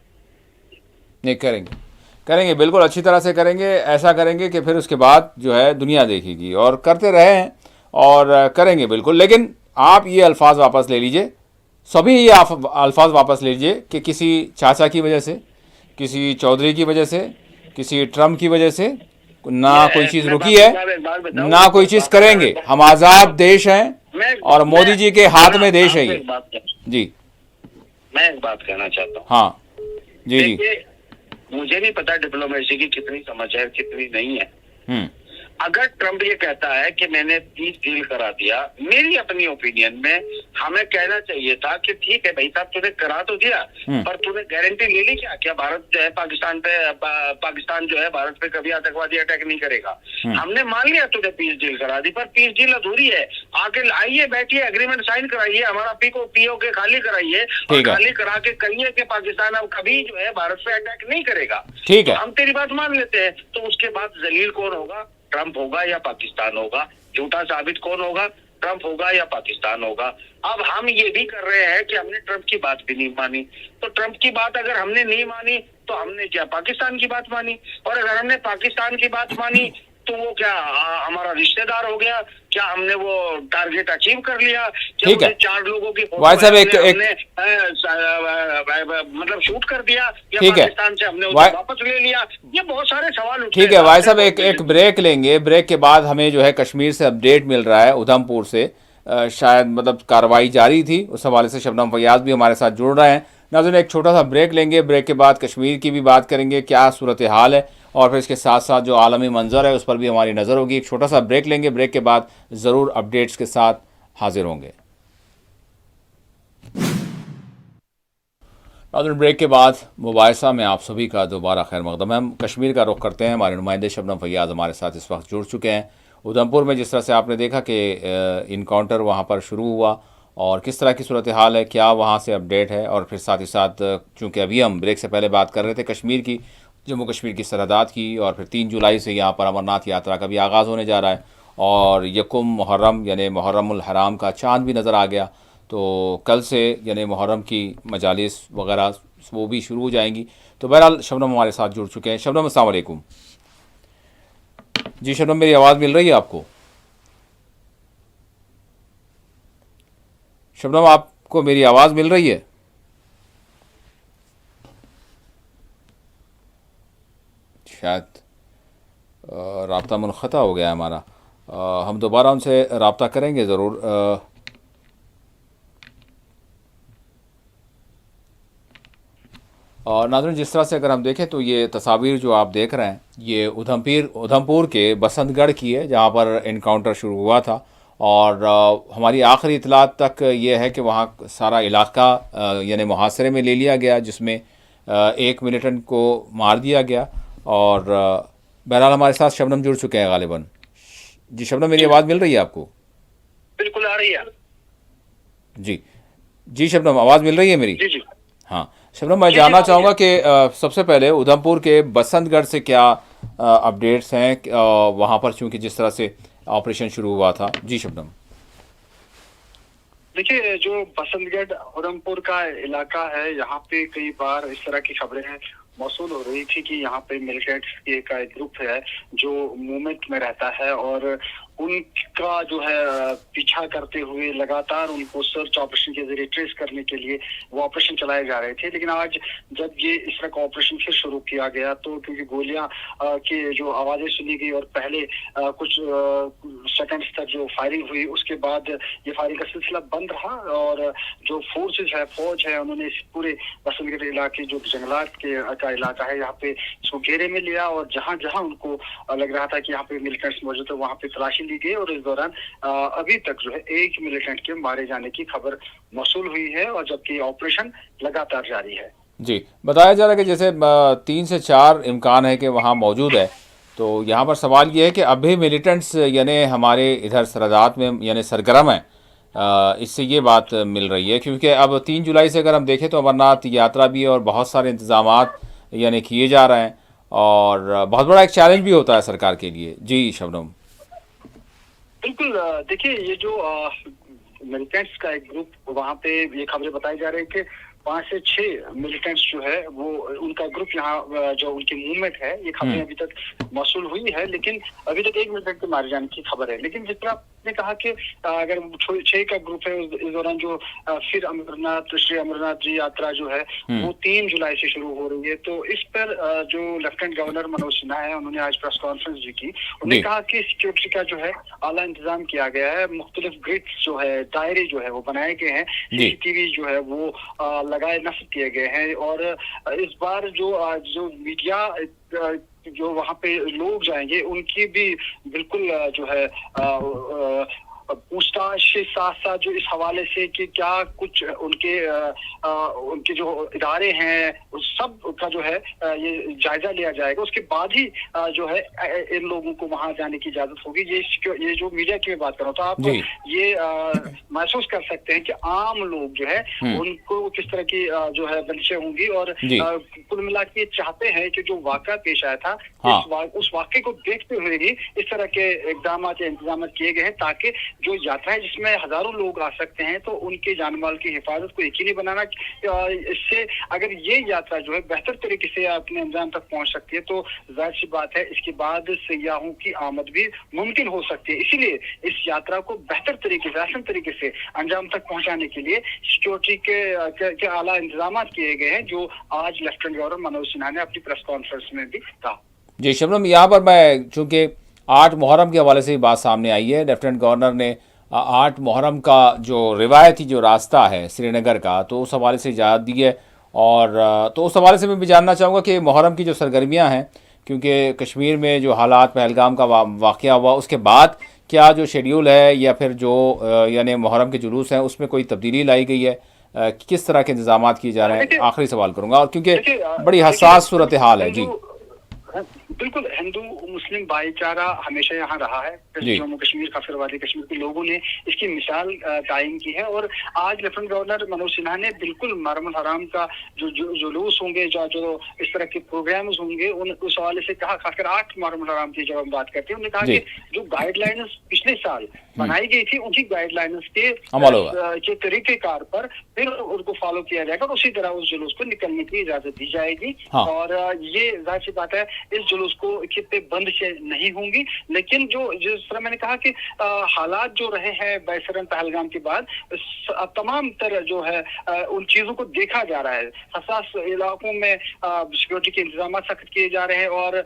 नहीं, करेंगे बिल्कुल अच्छी तरह से करेंगे। ऐसा करेंगे कि फिर उसके बाद जो है दुनिया देखेगी, और करते रहे हैं और करेंगे बिल्कुल। लेकिन आप ये अल्फाज वापस ले लीजिए, सभी ये अल्फाज वापस ले लीजिए कि किसी चाचा की वजह से, किसी चौधरी की वजह से, किसी ट्रम्प की वजह से ना कोई चीज़ रुकी है, ना कोई चीज़ करेंगे। हम आज़ाद देश हैं और मोदी जी के हाथ में देश है ये। जी, मैं एक बात कहना चाहता हूँ। हाँ जी। मुझे नहीं पता डिप्लोमेसी की कितनी समझ है, कितनी नहीं है। अगर ट्रम्प ये कहता है कि मैंने पीस डील करा दिया, मेरी अपनी ओपिनियन में हमें कहना चाहिए था कि ठीक है भाई साहब, तूने करा तो दिया, पर तूने गारंटी ले ली क्या भारत जो है पाकिस्तान जो है भारत पे कभी आतंकवादी अटैक नहीं करेगा। हमने मान लिया तूने पीस डील करा दी, पर पीस डील अधूरी है। आगे आइए, बैठिए, एग्रीमेंट साइन कराइए, हमारा पीओ के खाली कराइए, और खाली करा के कहिए कि पाकिस्तान अब कभी जो है भारत पे अटैक नहीं करेगा। ठीक है, हम तेरी बात मान लेते हैं। तो उसके बाद जलील कौन होगा? ट्रम्प होगा या पाकिस्तान होगा? झूठा साबित कौन होगा? ट्रम्प होगा या पाकिस्तान होगा? अब हम ये भी कर रहे हैं कि हमने ट्रम्प की बात भी नहीं मानी। तो ट्रम्प की बात अगर हमने नहीं मानी तो हमने क्या पाकिस्तान की बात मानी? और अगर हमने पाकिस्तान की बात मानी तो वो क्या हमारा रिश्तेदार हो गया? क्या हमने वो टारगेट अचीव कर लिया? ठीक है, 4 लोगों की भाई साहब मतलब शूट कर दिया, या ठीक है, पाकिस्तान से हमने उसे वापस ले लिया? ये बहुत सारे सवाल उठते हैं। ठीक है भाई साहब, एक ब्रेक लेंगे। ब्रेक के बाद हमें जो है कश्मीर से अपडेट मिल रहा है, उधमपुर से शायद मतलब कार्रवाई जारी थी, उस हवाले से शबनम फैयाज भी हमारे साथ जुड़ रहे हैं। नाज़रीन, एक छोटा सा ब्रेक लेंगे। ब्रेक के बाद कश्मीर की भी बात करेंगे, क्या सूरत हाल है, और फिर इसके साथ साथ जो आलमी मंजर है उस पर भी हमारी नज़र होगी। एक छोटा सा ब्रेक लेंगे, ब्रेक के बाद ज़रूर अपडेट्स के साथ हाजिर होंगे। नाज़रीन, ब्रेक के बाद मुबाहिसा में आप सभी का दोबारा खैर मकदम है। हम कश्मीर का रुख करते हैं। हमारे नुमाइंदे शबनम फैयाज हमारे साथ इस वक्त जुड़ चुके हैं। उधमपुर में जिस तरह से आपने देखा कि इनकाउंटर वहाँ पर शुरू हुआ, और किस तरह की सूरत हाल है, क्या वहाँ से अपडेट है, और फिर साथ ही साथ चूँकि अभी हम ब्रेक से पहले बात कर रहे थे कश्मीर की, जम्मू कश्मीर की सरहदात की, और फिर 3 जुलाई से यहाँ पर अमरनाथ यात्रा का भी आगाज़ होने जा रहा है, और यकुम मुहर्रम यानी मुहर्रमुल हराम का चाँद भी नज़र आ गया। तो कल से यानी मुहर्रम की मजालिस वगैरह वो भी शुरू हो जाएंगी। तो बहरहाल शबनम हमारे साथ जुड़ चुके हैं। शबनम, अस्सलाम वालेकुम। जी शबनम, मेरी आवाज़ मिल रही है आपको? शबनम, आपको मेरी आवाज़ मिल रही है? शायद राब्ता मुनक़ता हो गया है हमारा। हम दोबारा उनसे राब्ता करेंगे ज़रूर। और नाज़रीन, जिस तरह से अगर हम देखें तो ये तस्वीर जो आप देख रहे हैं ये उधमपुर के बसंतगढ़ की है, जहाँ पर इनकाउंटर शुरू हुआ था। और हमारी आखिरी इतलात तक ये है कि वहाँ सारा इलाका यानी मुहासरे में ले लिया गया, जिसमें एक मिलिटेंट को मार दिया गया। और बहरहाल हमारे साथ शबनम जुड़ चुके हैं गालिबन। जी शबनम, मेरी आवाज़ मिल रही है आपको? बिल्कुल आ रही है। जी शबनम, आवाज़ मिल रही है मेरी? जी। हाँ शबनम, मैं जानना चाहूँगा कि सबसे पहले उधमपुर के बसंतगढ़ से क्या अपडेट्स हैं वहाँ पर, चूँकि जिस तरह से ऑपरेशन शुरू हुआ था। जी शबनम। देखिए, जो बसंतगढ़ उधमपुर का इलाका है, यहाँ पे कई बार इस तरह की खबरें मौसूल हो रही थी कि यहाँ पे मिलिटेंट्स का एक ग्रुप है जो मूवमेंट में रहता है, और उनका जो है पीछा करते हुए लगातार उनको सर्च ऑपरेशन के जरिए ट्रेस करने के लिए वो ऑपरेशन चलाए जा रहे थे। लेकिन आज जब ये इस तरह का ऑपरेशन फिर शुरू किया गया तो क्योंकि गोलियां की जो आवाजें सुनी गई और पहले कुछ सेकंड्स तक जो फायरिंग हुई, उसके बाद ये फायरिंग का सिलसिला बंद रहा और जो फोर्सेज है, फौज है, उन्होंने इस पूरे बसंतगढ़ इलाके जो जंगलात का इलाका है यहाँ पे इसको घेरे में लिया और जहां जहां उनको लग रहा था कि यहाँ पे मिलिटेंट्स मौजूद है वहां पे तलाशी ली गई और इस दौरान अभी तक जो है एक मिलिटेंट के मारे जाने की खबर मौसूल हुई है और जबकि ऑपरेशन लगातार जारी है। जी, बताया जा रहा है कि जैसे 3 से 4 इम्कान है कि वहाँ मौजूद है, तो यहाँ पर सवाल ये है कि अभी मिलिटेंट्स यानी हमारे इधर सरहदात में यानी सरगर्म है, इससे ये बात मिल रही है क्योंकि अब 3 जुलाई से अगर हम देखें तो अमरनाथ यात्रा भी है और बहुत सारे इंतजामात यानी किए जा रहे हैं और बहुत बड़ा एक चैलेंज भी होता है सरकार के लिए। जी शबनम। बिल्कुल, देखिए ये जो मिलिटेंट्स का एक ग्रुप वहां पे ये खबरें बताई जा रही है कि 5 से 6 मिलिटेंट्स जो है वो उनका ग्रुप यहाँ जो उनकी मूवमेंट है, ये खबरें अभी तक मौसूल हुई है लेकिन अभी तक एक मिलिटेंट के मारे जाने की खबर है। लेकिन जितना आपने कहा कि अगर 6 का ग्रुप है इस दौरान जो फिर श्री अमरनाथ जी यात्रा जो है वो 3 जुलाई से शुरू हो रही है, तो इस पर जो लेफ्टिनेंट गवर्नर मनोज सिन्हा है उन्होंने आज प्रेस कॉन्फ्रेंस भी की। उन्होंने कहा कि सिक्योरिटी का जो है आला इंतजाम किया गया है, मुख्तलिफ ग्रिड्स जो है, दायरे जो है वो बनाए गए हैं, CCTV जो है वो लगाए नस्ब किए गए हैं और इस बार जो मीडिया जो वहाँ पे लोग जाएंगे उनकी भी बिल्कुल जो है पूछताछ के साथ साथ जो इस हवाले से कि क्या कुछ उनके जो इदारे हैं उस सब का जो है ये जायजा लिया जाएगा। उसके बाद ही जो है इन लोगों को वहां जाने की इजाजत होगी। ये जो मीडिया की बात कर रहा हूँ तो आप ये महसूस कर सकते हैं कि आम लोग जो है उनको किस तरह की जो है बंदिशें होंगी और कुल मिला के चाहते हैं कि जो वाक़ा पेश आया था उस वाक़े को देखते हुए ही इस तरह के इक़दाम या इंतजाम किए गए हैं ताकि जो यात्रा है जिसमें हजारों लोग आ सकते हैं तो उनके जान माल की हिफाजत को यकीनी बनाना। इससे अगर ये यात्रा जो है बेहतर तरीके से अपने अंजाम तक पहुंच सकती है तो जाहिर सी बात है इसके बाद सयाहों की आमद भी मुमकिन हो सकती है। इसीलिए इस यात्रा को बेहतर तरीके से, आसान तरीके से अंजाम तक पहुंचाने के लिए सिक्योरिटी के आला इंतजाम किए गए हैं, जो आज लेफ्टिनेंट गवर्नर मनोज सिन्हा ने अपनी प्रेस कॉन्फ्रेंस में भी कहा। जी शबनम, यहाँ पर मैं चूँकि 8 मुहर्रम के हवाले से ही बात सामने आई है, लेफ्टिनेंट गवर्नर ने 8 मुहर्रम का जो रिवायती जो रास्ता है श्रीनगर का तो उस हवाले से इजाज़त दी है और तो उस हवाले से मैं भी जानना चाहूँगा कि मुहर्रम की जो सरगर्मियाँ हैं, क्योंकि कश्मीर में जो हालात पहलगाम का वाक़या हुआ उसके बाद क्या जो शेड्यूल है या फिर जो यानी मुहर्रम के जुलूस हैं उसमें कोई तब्दीली लाई गई है, किस तरह के इंतजाम किए जा रहे हैं? आखिरी सवाल करूँगा और क्योंकि बड़ी हसास सूरत हाल है। जी बिल्कुल, हिंदू मुस्लिम भाईचारा हमेशा यहाँ रहा है। जम्मू कश्मीर काफिर वादी कश्मीर के लोगों ने इसकी मिसाल कायम की है और आज लेफ्टिनेंट गवर्नर मनोज सिन्हा ने बिल्कुल मुहर्रम हराम का जो जुलूस होंगे, जो इस तरह के प्रोग्राम्स होंगे उस हवाले से कहा, खासकर 8 मुहर्रम हराम की जब हम बात करते हैं उन्होंने कहा कि जो गाइडलाइंस पिछले साल बनाई गई थी उनकी गाइडलाइंस के तरीकेकार पर फिर उनको फॉलो किया जाएगा और उसी तरह उस जुलूस को निकलने की इजाजत दी जाएगी। और ये जाहिर सी बात है इस जुलूस को कितने बंद से नहीं होंगी, लेकिन जिस तरह मैंने कहा कि हालात जो रहे हैं बैसरन पहलगाम के बाद तमाम तरह जो है उन चीजों को देखा जा रहा है। हसास इलाकों में सिक्योरिटी के इंतजाम सख्त किए जा रहे हैं और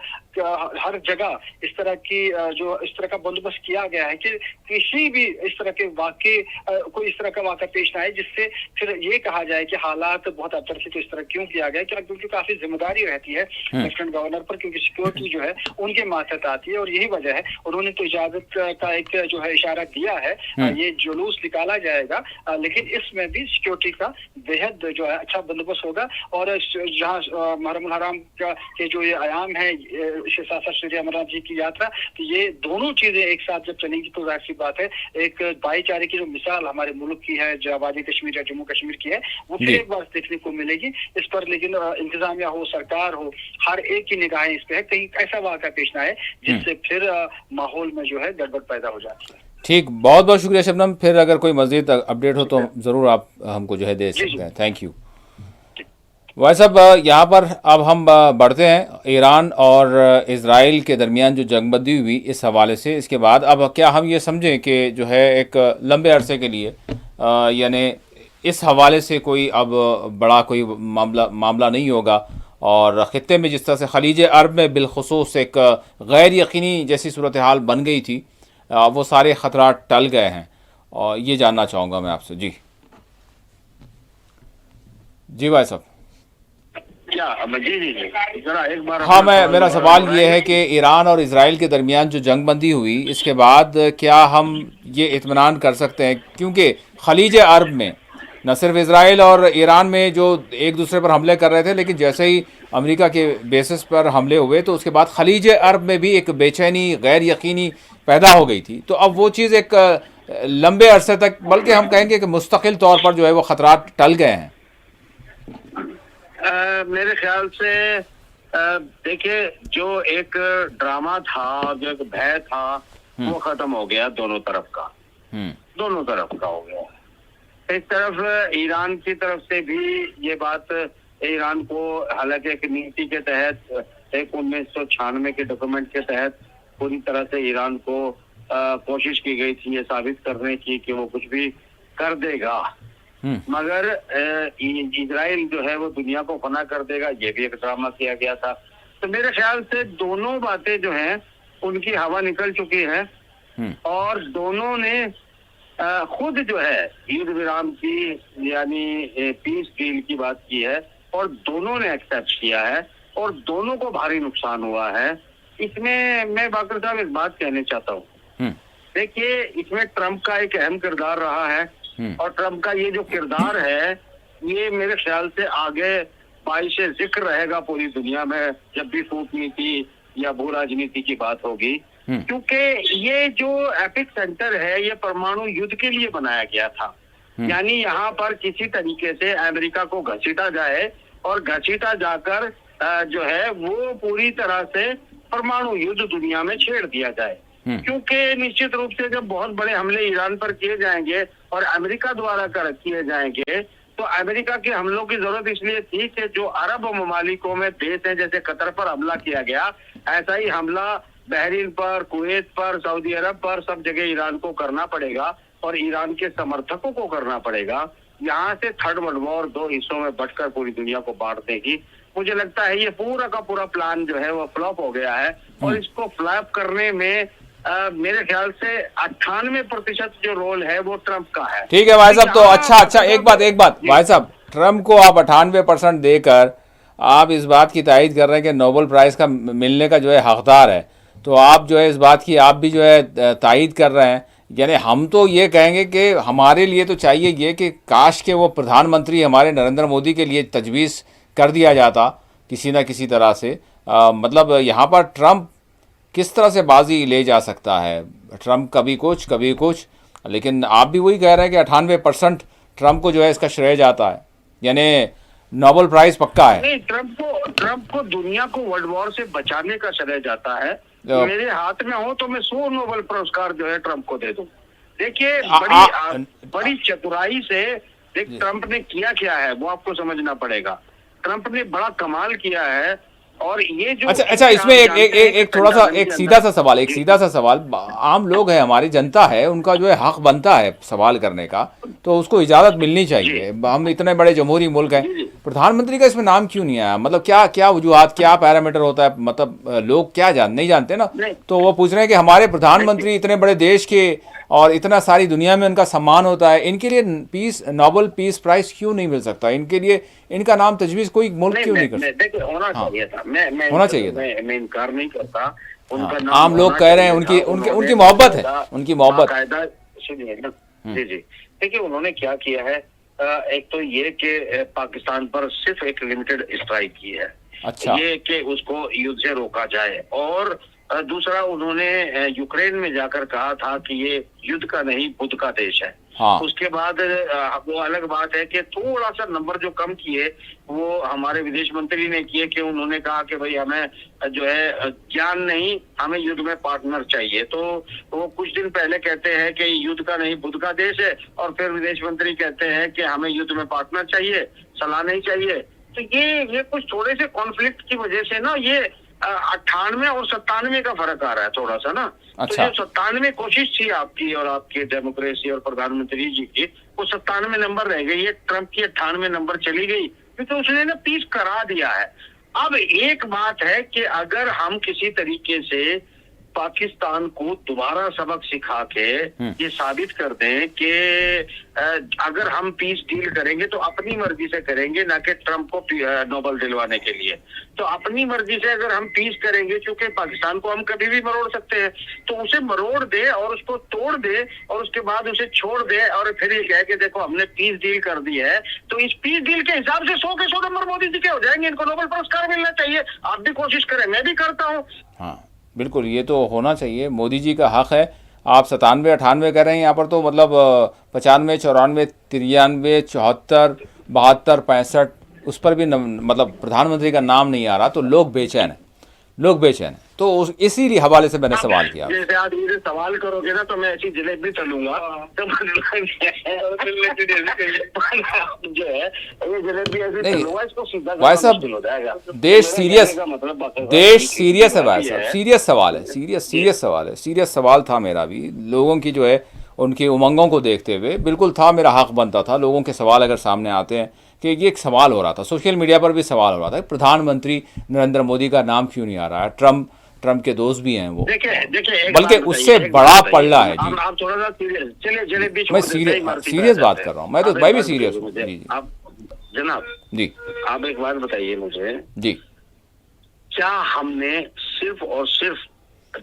हर जगह इस तरह का बंदोबस्त किया गया है कि किसी भी इस तरह के कोई इस तरह का वाक़ा पेश ना आए जिससे फिर ये कहा जाए कि हालात बहुत अतर से तो इस तरह क्यों किया गया, क्योंकि काफी जिम्मेदारी रहती है लेफ्टिनेंट गवर्नर पर, क्योंकि सिक्योरिटी जो है उनके मातहत आती है और यही वजह है उन्होंने तो इजाजत का एक जो है इशारा दिया है। ये जुलूस निकाला जाएगा लेकिन इसमें भी सिक्योरिटी का बेहद जो है अच्छा बंदोबस्त होगा और जहाँ मुहर्रम हराम के जो ये आयाम है इसके साथ साथ श्री अमरनाथ जी की यात्रा, तो ये दोनों चीजें एक साथ जब चलेंगी तो जाहिर सी बात है एक भाईचारे की जो मिसाल हमारे मुल्क की है, जो आबादी कश्मीर या जम्मू कश्मीर की है, वो फिर एक बार देखने को मिलेगी। इस पर लेकिन इंतजामिया हो, सरकार हो, हर एक की निगाहें इस पे है, कहीं ऐसा वाक़ा पेश ना आए जिससे फिर माहौल में जो है गड़बड़ पैदा हो जाती है। ठीक, बहुत बहुत शुक्रिया शबनम। फिर अगर कोई मज़ीद अपडेट हो तो ज़रूर आप हमको जो है दे सकते हैं। Thank you. भाई साहब, यहाँ पर अब हम बढ़ते हैं ईरान और इज़राइल के दरमियान जो जंगबंदी हुई इस हवाले से। इसके बाद अब क्या हम ये समझें कि जो है एक लंबे अरसे के लिए यानी इस हवाले से कोई अब बड़ा कोई मामला नहीं होगा, और ख़ित्ते में जिस तरह से खलीज अरब में बिलखुसूस एक गैर यकीनी जैसी सूरत हाल बन गई थी, वो सारे ख़तरात टल गए हैं। और ये जानना चाहूँगा मैं आपसे। जी जी भाई साहब। जी जी जी, जरा एक बार हाँ, मेरा सवाल ये है कि ईरान और इज़राइल के दरमियान जो जंगबंदी हुई इसके बाद क्या हम ये इत्मीनान कर सकते हैं, क्योंकि खलीज अरब में न सिर्फ इज़राइल और ईरान में जो एक दूसरे पर हमले कर रहे थे, लेकिन जैसे ही अमेरिका के बेसिस पर हमले हुए तो उसके बाद खलीज अरब में भी एक बेचैनी गैर यकीनी पैदा हो गई थी। तो अब वो चीज़ एक लंबे अरसे तक, बल्कि हम कहेंगे कि मुस्तकिल तौर पर जो है वो ख़तरात टल गए हैं। मेरे ख्याल से देखिए, जो एक ड्रामा था, जो एक भय था, वो खत्म हो गया दोनों तरफ का। दोनों तरफ का हो गया। एक तरफ ईरान की तरफ से भी ये बात, ईरान को हालांकि एक नीति के तहत, एक 1996 के डॉक्यूमेंट के तहत पूरी तरह से ईरान को कोशिश की गई थी ये साबित करने की कि वो कुछ भी कर देगा, मगर इजराइल जो है वो दुनिया को फना कर देगा, ये भी एक ड्रामा किया गया था। तो मेरे ख्याल से दोनों बातें जो हैं उनकी हवा निकल चुकी है, और दोनों ने खुद जो है युद्ध विराम की यानी पीस डील की बात की है, और दोनों ने एक्सेप्ट किया है, और दोनों को भारी नुकसान हुआ है। इसमें मैं बाकर साहब एक बात कहना चाहता हूँ। देखिए, इसमें ट्रंप का एक अहम किरदार रहा है, और ट्रंप का ये जो किरदार है ये मेरे ख्याल से आगे बाइशे जिक्र रहेगा पूरी दुनिया में जब भी कूटनीति या भू राजनीति की बात होगी, क्योंकि ये जो एपिक सेंटर है ये परमाणु युद्ध के लिए बनाया गया था। यानी यहाँ पर किसी तरीके से अमेरिका को घसीटा जाए, और घसीटा जाकर जो है वो पूरी तरह से परमाणु युद्ध दुनिया में छेड़ दिया जाए। क्योंकि निश्चित रूप से जब बहुत बड़े हमले ईरान पर किए जाएंगे और अमेरिका द्वारा किए जाएंगे, तो अमेरिका के हमलों की जरूरत इसलिए थी कि जो अरब ममालिकों में देश हैं, जैसे कतर पर हमला किया गया, ऐसा ही हमला बहरीन पर, कुवैत पर, सऊदी अरब पर, सब जगह ईरान को करना पड़ेगा, और ईरान के समर्थकों को करना पड़ेगा। यहाँ से थर्ड वर्ल्ड वॉर दो हिस्सों में बंटकर पूरी दुनिया को बांट देगी। मुझे लगता है ये पूरा का पूरा प्लान जो है वो फ्लॉप हो गया है, और इसको फ्लॉप करने में मेरे ख्याल से 98% जो रोल है वो ट्रंप का है। ठीक है भाई साहब। तो अच्छा एक बात भाई साहब, ट्रंप को आप 98% देकर आप इस बात की तायद कर रहे हैं कि नोबेल प्राइज का मिलने का जो है हकदार है, तो आप जो है इस बात की आप भी जो है तायद कर रहे हैं। यानी हम तो ये कहेंगे कि हमारे लिए तो चाहिए ये कि काश के वो प्रधानमंत्री हमारे नरेंद्र मोदी के लिए तजवीज़ कर दिया जाता किसी ना किसी तरह से। मतलब यहाँ पर ट्रंप किस तरह से बाजी ले जा सकता है, ट्रंप कभी कुछ, लेकिन आप भी वही कह रहे हैं कि 98% ट्रंप को जो है इसका श्रेय जाता है, यानी नोबेल प्राइज पक्का है। नहीं, ट्रंप को दुनिया को वर्ल्ड वॉर से बचाने का श्रेय जाता है। मेरे हाथ में हो तो मैं 100 नोबेल पुरस्कार जो है ट्रंप को दे दूं। देखिए, बड़ी चतुराई से ट्रंप ने किया क्या है वो आपको समझना पड़ेगा। ट्रंप ने बड़ा कमाल किया है, और ये जो अच्छा इसमें एक थोड़ा सा एक सीधा सा सवाल, आम लोग है, हमारी जनता है, उनका जो है हक बनता है सवाल करने का, तो उसको इजाजत मिलनी चाहिए। हम इतने बड़े जमहूरी मुल्क हैं, प्रधानमंत्री का इसमें नाम क्यों नहीं आया? मतलब क्या वजूहात, क्या पैरामीटर होता है? मतलब लोग क्या नहीं जानते ना, तो वो पूछ रहे हैं कि हमारे प्रधानमंत्री इतने बड़े देश के और इतना सारी दुनिया में उनका सम्मान होता है, इनके लिए नोबेल पीस प्राइज क्यों नहीं मिल सकता? इनके लिए इनका नाम तजवीज़ कोई मुल्क क्यों नहीं कर सकता? देखिए, होना चाहिए था। होना चाहिए था। मैं इनकार नहीं करता। उनका नाम आम लोग कह रहे हैं, उनकी मोहब्बत है, उनकी मोहब्बत। सुनिए ना, जी जी, देखिए उन्होंने क्या किया है। एक तो ये कि पाकिस्तान पर सिर्फ एक लिमिटेड स्ट्राइक की है। अच्छा, ये कि उसको युद्ध से रोका जाए, और दूसरा उन्होंने यूक्रेन में जाकर कहा था कि ये युद्ध का नहीं बुद्ध का देश है। हाँ। उसके बाद वो अलग बात है कि थोड़ा सा नंबर जो कम किए वो हमारे विदेश मंत्री ने किए, कि उन्होंने कहा कि भाई हमें जो है ज्ञान नहीं, हमें युद्ध में पार्टनर चाहिए। तो वो कुछ दिन पहले कहते हैं कि युद्ध का नहीं बुद्ध का देश है, और फिर विदेश मंत्री कहते हैं कि हमें युद्ध में पार्टनर चाहिए, सलाह नहीं चाहिए। तो ये कुछ थोड़े से कॉन्फ्लिक्ट की वजह से ना ये 98 और 97 का फर्क आ रहा है थोड़ा सा ना। अच्छा। तो जो 97 कोशिश थी आपकी और आपकी डेमोक्रेसी और प्रधानमंत्री जी की, वो 97 नंबर रह गई है, ट्रंप की 98 नंबर चली गई, क्योंकि उसने ना पीस करा दिया है। अब एक बात है कि अगर हम किसी तरीके से पाकिस्तान को दोबारा सबक सिखा के ये साबित कर दें कि अगर हम पीस डील करेंगे तो अपनी मर्जी से करेंगे, ना कि ट्रंप को नोबेल दिलवाने के लिए। तो अपनी मर्जी से अगर हम पीस करेंगे, क्योंकि पाकिस्तान को हम कभी भी मरोड़ सकते हैं, तो उसे मरोड़ दे और उसको तोड़ दे और उसके बाद उसे छोड़ दे और फिर ये कहे कि देखो हमने पीस डील कर दी है, तो इस पीस डील के हिसाब से 100 के 100 नंबर मोदी जी के हो जाएंगे। इनको नोबेल पुरस्कार मिलना चाहिए। आप भी कोशिश करें, मैं भी करता हूँ। हाँ बिल्कुल, ये तो होना चाहिए, मोदी जी का हक है। आप 97, 98 कर रहे हैं यहाँ पर, तो मतलब 95, 94, 93, 74, 72, 65 उस पर भी मतलब प्रधानमंत्री का नाम नहीं आ रहा, तो लोग बेचैन हैं, लोग बेचैन हैं। तो इसी हवाले से मैंने सवाल किया। जैसे आप मुझे सवाल करोगे ना तो मैं ऐसी जलेबी तलूंगा तो जो है ये जलेबी ऐसे तलूंगा, इसको सीधा भाई साहब हो जाएगा। देश सीरियस, देश सीरियस है भाई साहब, सीरियस सवाल है, सीरियस सवाल है, सीरियस सवाल था मेरा भी। लोगों की जो है उनकी उमंगों को देखते हुए बिल्कुल था, मेरा हक बनता था। लोगों के सवाल अगर सामने आते हैं कि ये एक सवाल हो रहा था, सोशल मीडिया पर भी सवाल हो रहा था, प्रधानमंत्री नरेंद्र मोदी का नाम क्यों नहीं आ रहा है। ट्रंप के दोस्त भी हैं वो, बल्कि उससे बड़ा पल्ला है जी। आप थोड़ा सा चलिए, मैं सीरियस बात कर रहा हूँ, मैं भी सीरियस हूँ जी। आप जनाब जी, आप एक बात बताइए मुझे जी, क्या हमने सिर्फ और सिर्फ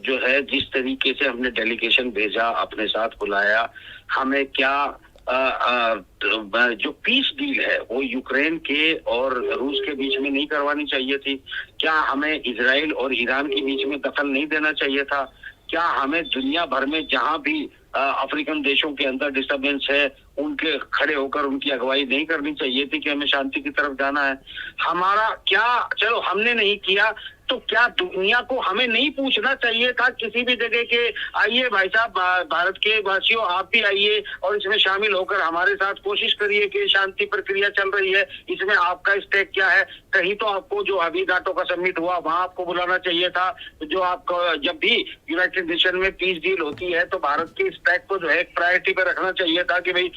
जो है जिस तरीके से हमने डेलीगेशन भेजा, अपने साथ बुलाया, हमें क्या जो पीस डील है वो यूक्रेन के और रूस के बीच में नहीं करवानी चाहिए थी? क्या हमें इजराइल और ईरान के बीच में दखल नहीं देना चाहिए था? क्या हमें दुनिया भर में जहां भी अफ्रीकन देशों के अंदर डिस्टर्बेंस है उनके खड़े होकर उनकी अगुवाई नहीं करनी चाहिए थी कि हमें शांति की तरफ जाना है? हमारा क्या, चलो हमने नहीं किया, तो क्या दुनिया को हमें नहीं पूछना चाहिए था किसी भी जगह के, आइए भाई साहब भारत के वासियों आप भी आइए और इसमें शामिल होकर हमारे साथ कोशिश करिए कि शांति प्रक्रिया चल रही है, इसमें आपका स्टेक क्या है? कहीं तो आपको जो अभी नाटो का समिट हुआ वहां आपको बुलाना चाहिए था। जो आपको जब भी यूनाइटेड नेशन में पीस डील होती है तो भारत के स्टेक को जो है प्रायोरिटी पे रखना चाहिए था कि भाई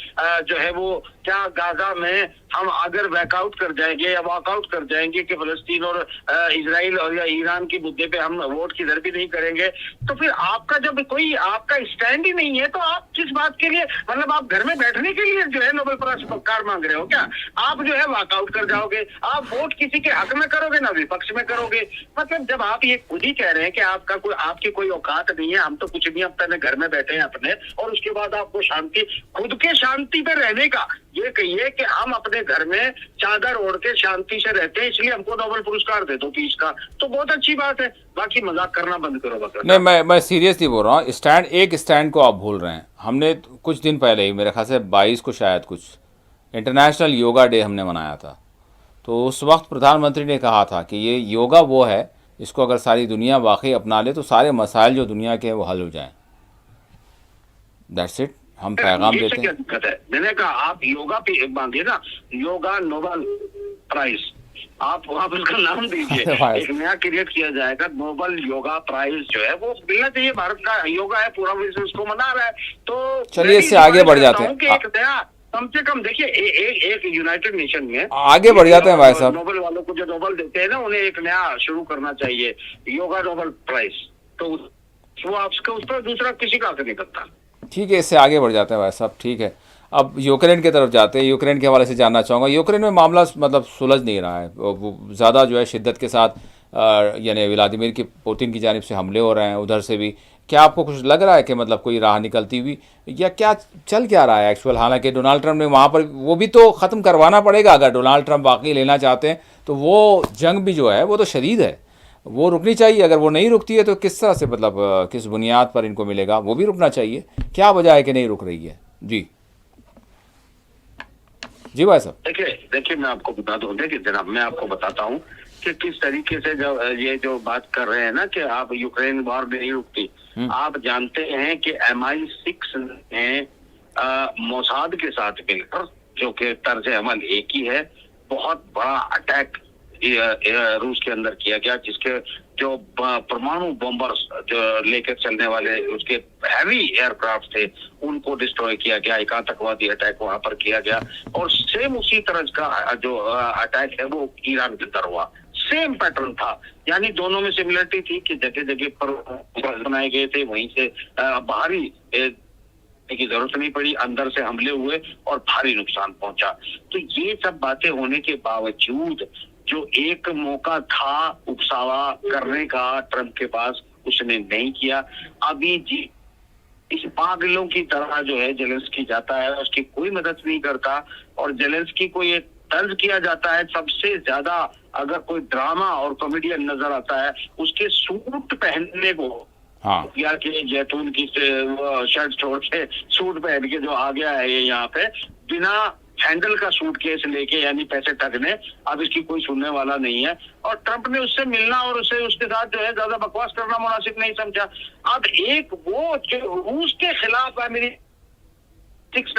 जो है वो क्या गाजा में हम अगर बैकआउट कर जाएंगे या वॉकआउट कर जाएंगे कि फलस्तीन और इजराइल और या ईरान के मुद्दे पे हम वोट किधर भी नहीं करेंगे, तो फिर आपका जब कोई आपका स्टैंड ही नहीं है तो आप किस बात के लिए, मतलब आप घर में बैठने के लिए जो है नोबेल पुरस्कार मांग रहे हो क्या? आप जो है वॉकआउट कर जाओगे, आप वोट किसी के हक में करोगे ना विपक्ष में करोगे। मतलब जब आप ये खुद ही कह रहे हैं कि आपकी कोई औकात नहीं है, हम तो कुछ नहीं, अपने घर में बैठे हैं अपने, और उसके बाद आपको शांति, खुद के शांति पे रहने का ये कहिए कि हम अपने घर में चादर ओढ़ के शांति से रहते हैं इसलिए हमको नोबेल पुरस्कार दे दो पीस का, तो बहुत अच्छी बात है। बाकी मजाक करना बंद करो बस। नहीं, मैं सीरियसली बोल रहा हूँ। स्टैंड को आप भूल रहे हैं। हमने कुछ दिन पहले ही, मेरे ख्याल से 22 को शायद, कुछ इंटरनेशनल योगा डे हमने मनाया था, तो उस वक्त प्रधानमंत्री ने कहा था कि ये योगा वो है, इसको अगर सारी दुनिया वाकई अपना ले तो सारे मसाइल जो दुनिया के हैं वो हल हो जाएं। दैट्स इट, हम पैगाम देते हैं। मैंने कहा आप योगा पे मांगे ना, योगा नोबेल प्राइज, आप उसका नाम दीजिए, एक नया क्रिएट किया जाएगा, नोबेल योगा प्राइज जो है वो मिलना चाहिए। भारत का योगा है, पूरा विश्व उसको मना रहा है, तो चलिए इससे आगे बढ़ जाते हैं। कम से कम देखिए एक यूनाइटेड नेशन में आगे बढ़ जाते हैं भाई साहब। नोबेल वालों को जो नोबेल देते हैं ना, उन्हें एक नया शुरू करना चाहिए, योगा नोबेल प्राइज, तो वो आपका उस पर दूसरा किसी का हक नहीं करता। ठीक है, इससे आगे बढ़ जाते हैं भाई साहब। ठीक है, अब यूक्रेन की तरफ जाते हैं। यूक्रेन के हवाले से जानना चाहूँगा, यूक्रेन में मामला मतलब सुलझ नहीं रहा है, वो ज़्यादा जो है शिद्दत के साथ यानी व्लादिमीर की पुतिन की जानिब से हमले हो रहे हैं, उधर से भी। क्या आपको कुछ लग रहा है कि मतलब कोई राह निकलती हुई, या क्या चल क्या रहा है एक्चुअल? हालांकि डोनाल्ड ट्रंप ने वहाँ पर वो भी तो ख़त्म करवाना पड़ेगा, अगर डोनाल्ड ट्रंप वाकई लेना चाहते हैं तो वो जंग भी जो है वो तो शदीद है, वो रुकनी चाहिए। अगर वो नहीं रुकती है तो किस तरह से, मतलब किस बुनियाद पर इनको मिलेगा, वो भी रुकना चाहिए। क्या वजह है कि नहीं रुक रही है? जी भाई साहब। देखिए मैं आपको बता दूं, देखिए जनाब मैं आपको बताता हूँ कि किस तरीके से जब ये जो बात कर रहे हैं ना कि आप यूक्रेन वॉर में नहीं रुकती, आप जानते हैं कि MI6 ने मोसाद के साथ मिलकर, जो कि तर्ज अमल एक ही है, बहुत बड़ा अटैक रूस के अंदर किया गया, जिसके जो परमाणु बॉम्बर्स जो लेकर चलने वाले उसके हैवी एयरक्राफ्ट थे उनको डिस्ट्रॉय किया गया। एक आतंकवादी अटैक वहां पर किया गया और सेम उसी तरह का जो अटैक है वो ईरान के अंदर हुआ। सेम पैटर्न था, यानी दोनों में सिमिलरिटी थी कि जगह जगह पर बनाए गए थे, वहीं से बाहरी की जरूरत नहीं पड़ी, अंदर से हमले हुए और भारी नुकसान पहुंचा। तो ये सब बातें होने के बावजूद जो एक मौका था उकसावा करने का ट्रंप के पास, उसने नहीं किया। अभी जी इस पागलों की तरह जो है जेलेंस्की जाता है, उसकी कोई मदद नहीं करता और जेलेंस्की को ये तर्ज किया जाता है सबसे ज्यादा अगर कोई ड्रामा और कॉमेडियन नजर आता है उसके सूट पहनने को। हाँ, या कि जैतून की शर्ट छोड़ के सूट पहन के जो आ गया है ये यहाँ पे बिना हैंडल का सूटकेस लेके, यानी पैसे ठगने। अब इसकी कोई सुनने वाला नहीं है और ट्रंप ने उससे मिलना और उसे उसके साथ जो है ज्यादा बकवास करना मुनासिब नहीं समझा। अब एक वो जो रूस के खिलाफ अमेरिका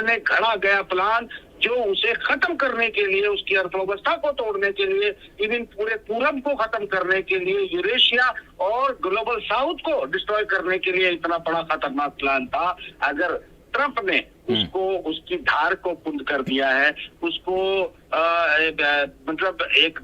ने घड़ा गया प्लान जो उसे खत्म करने के लिए, उसकी अर्थव्यवस्था को तोड़ने के लिए, इवन पूरे पूरब को खत्म करने के लिए, यूरेशिया और ग्लोबल साउथ को डिस्ट्रॉय करने के लिए इतना बड़ा खतरनाक प्लान था। अगर ट्रंप ने उसको उसकी धार को कुंद कर दिया है, उसको मतलब एक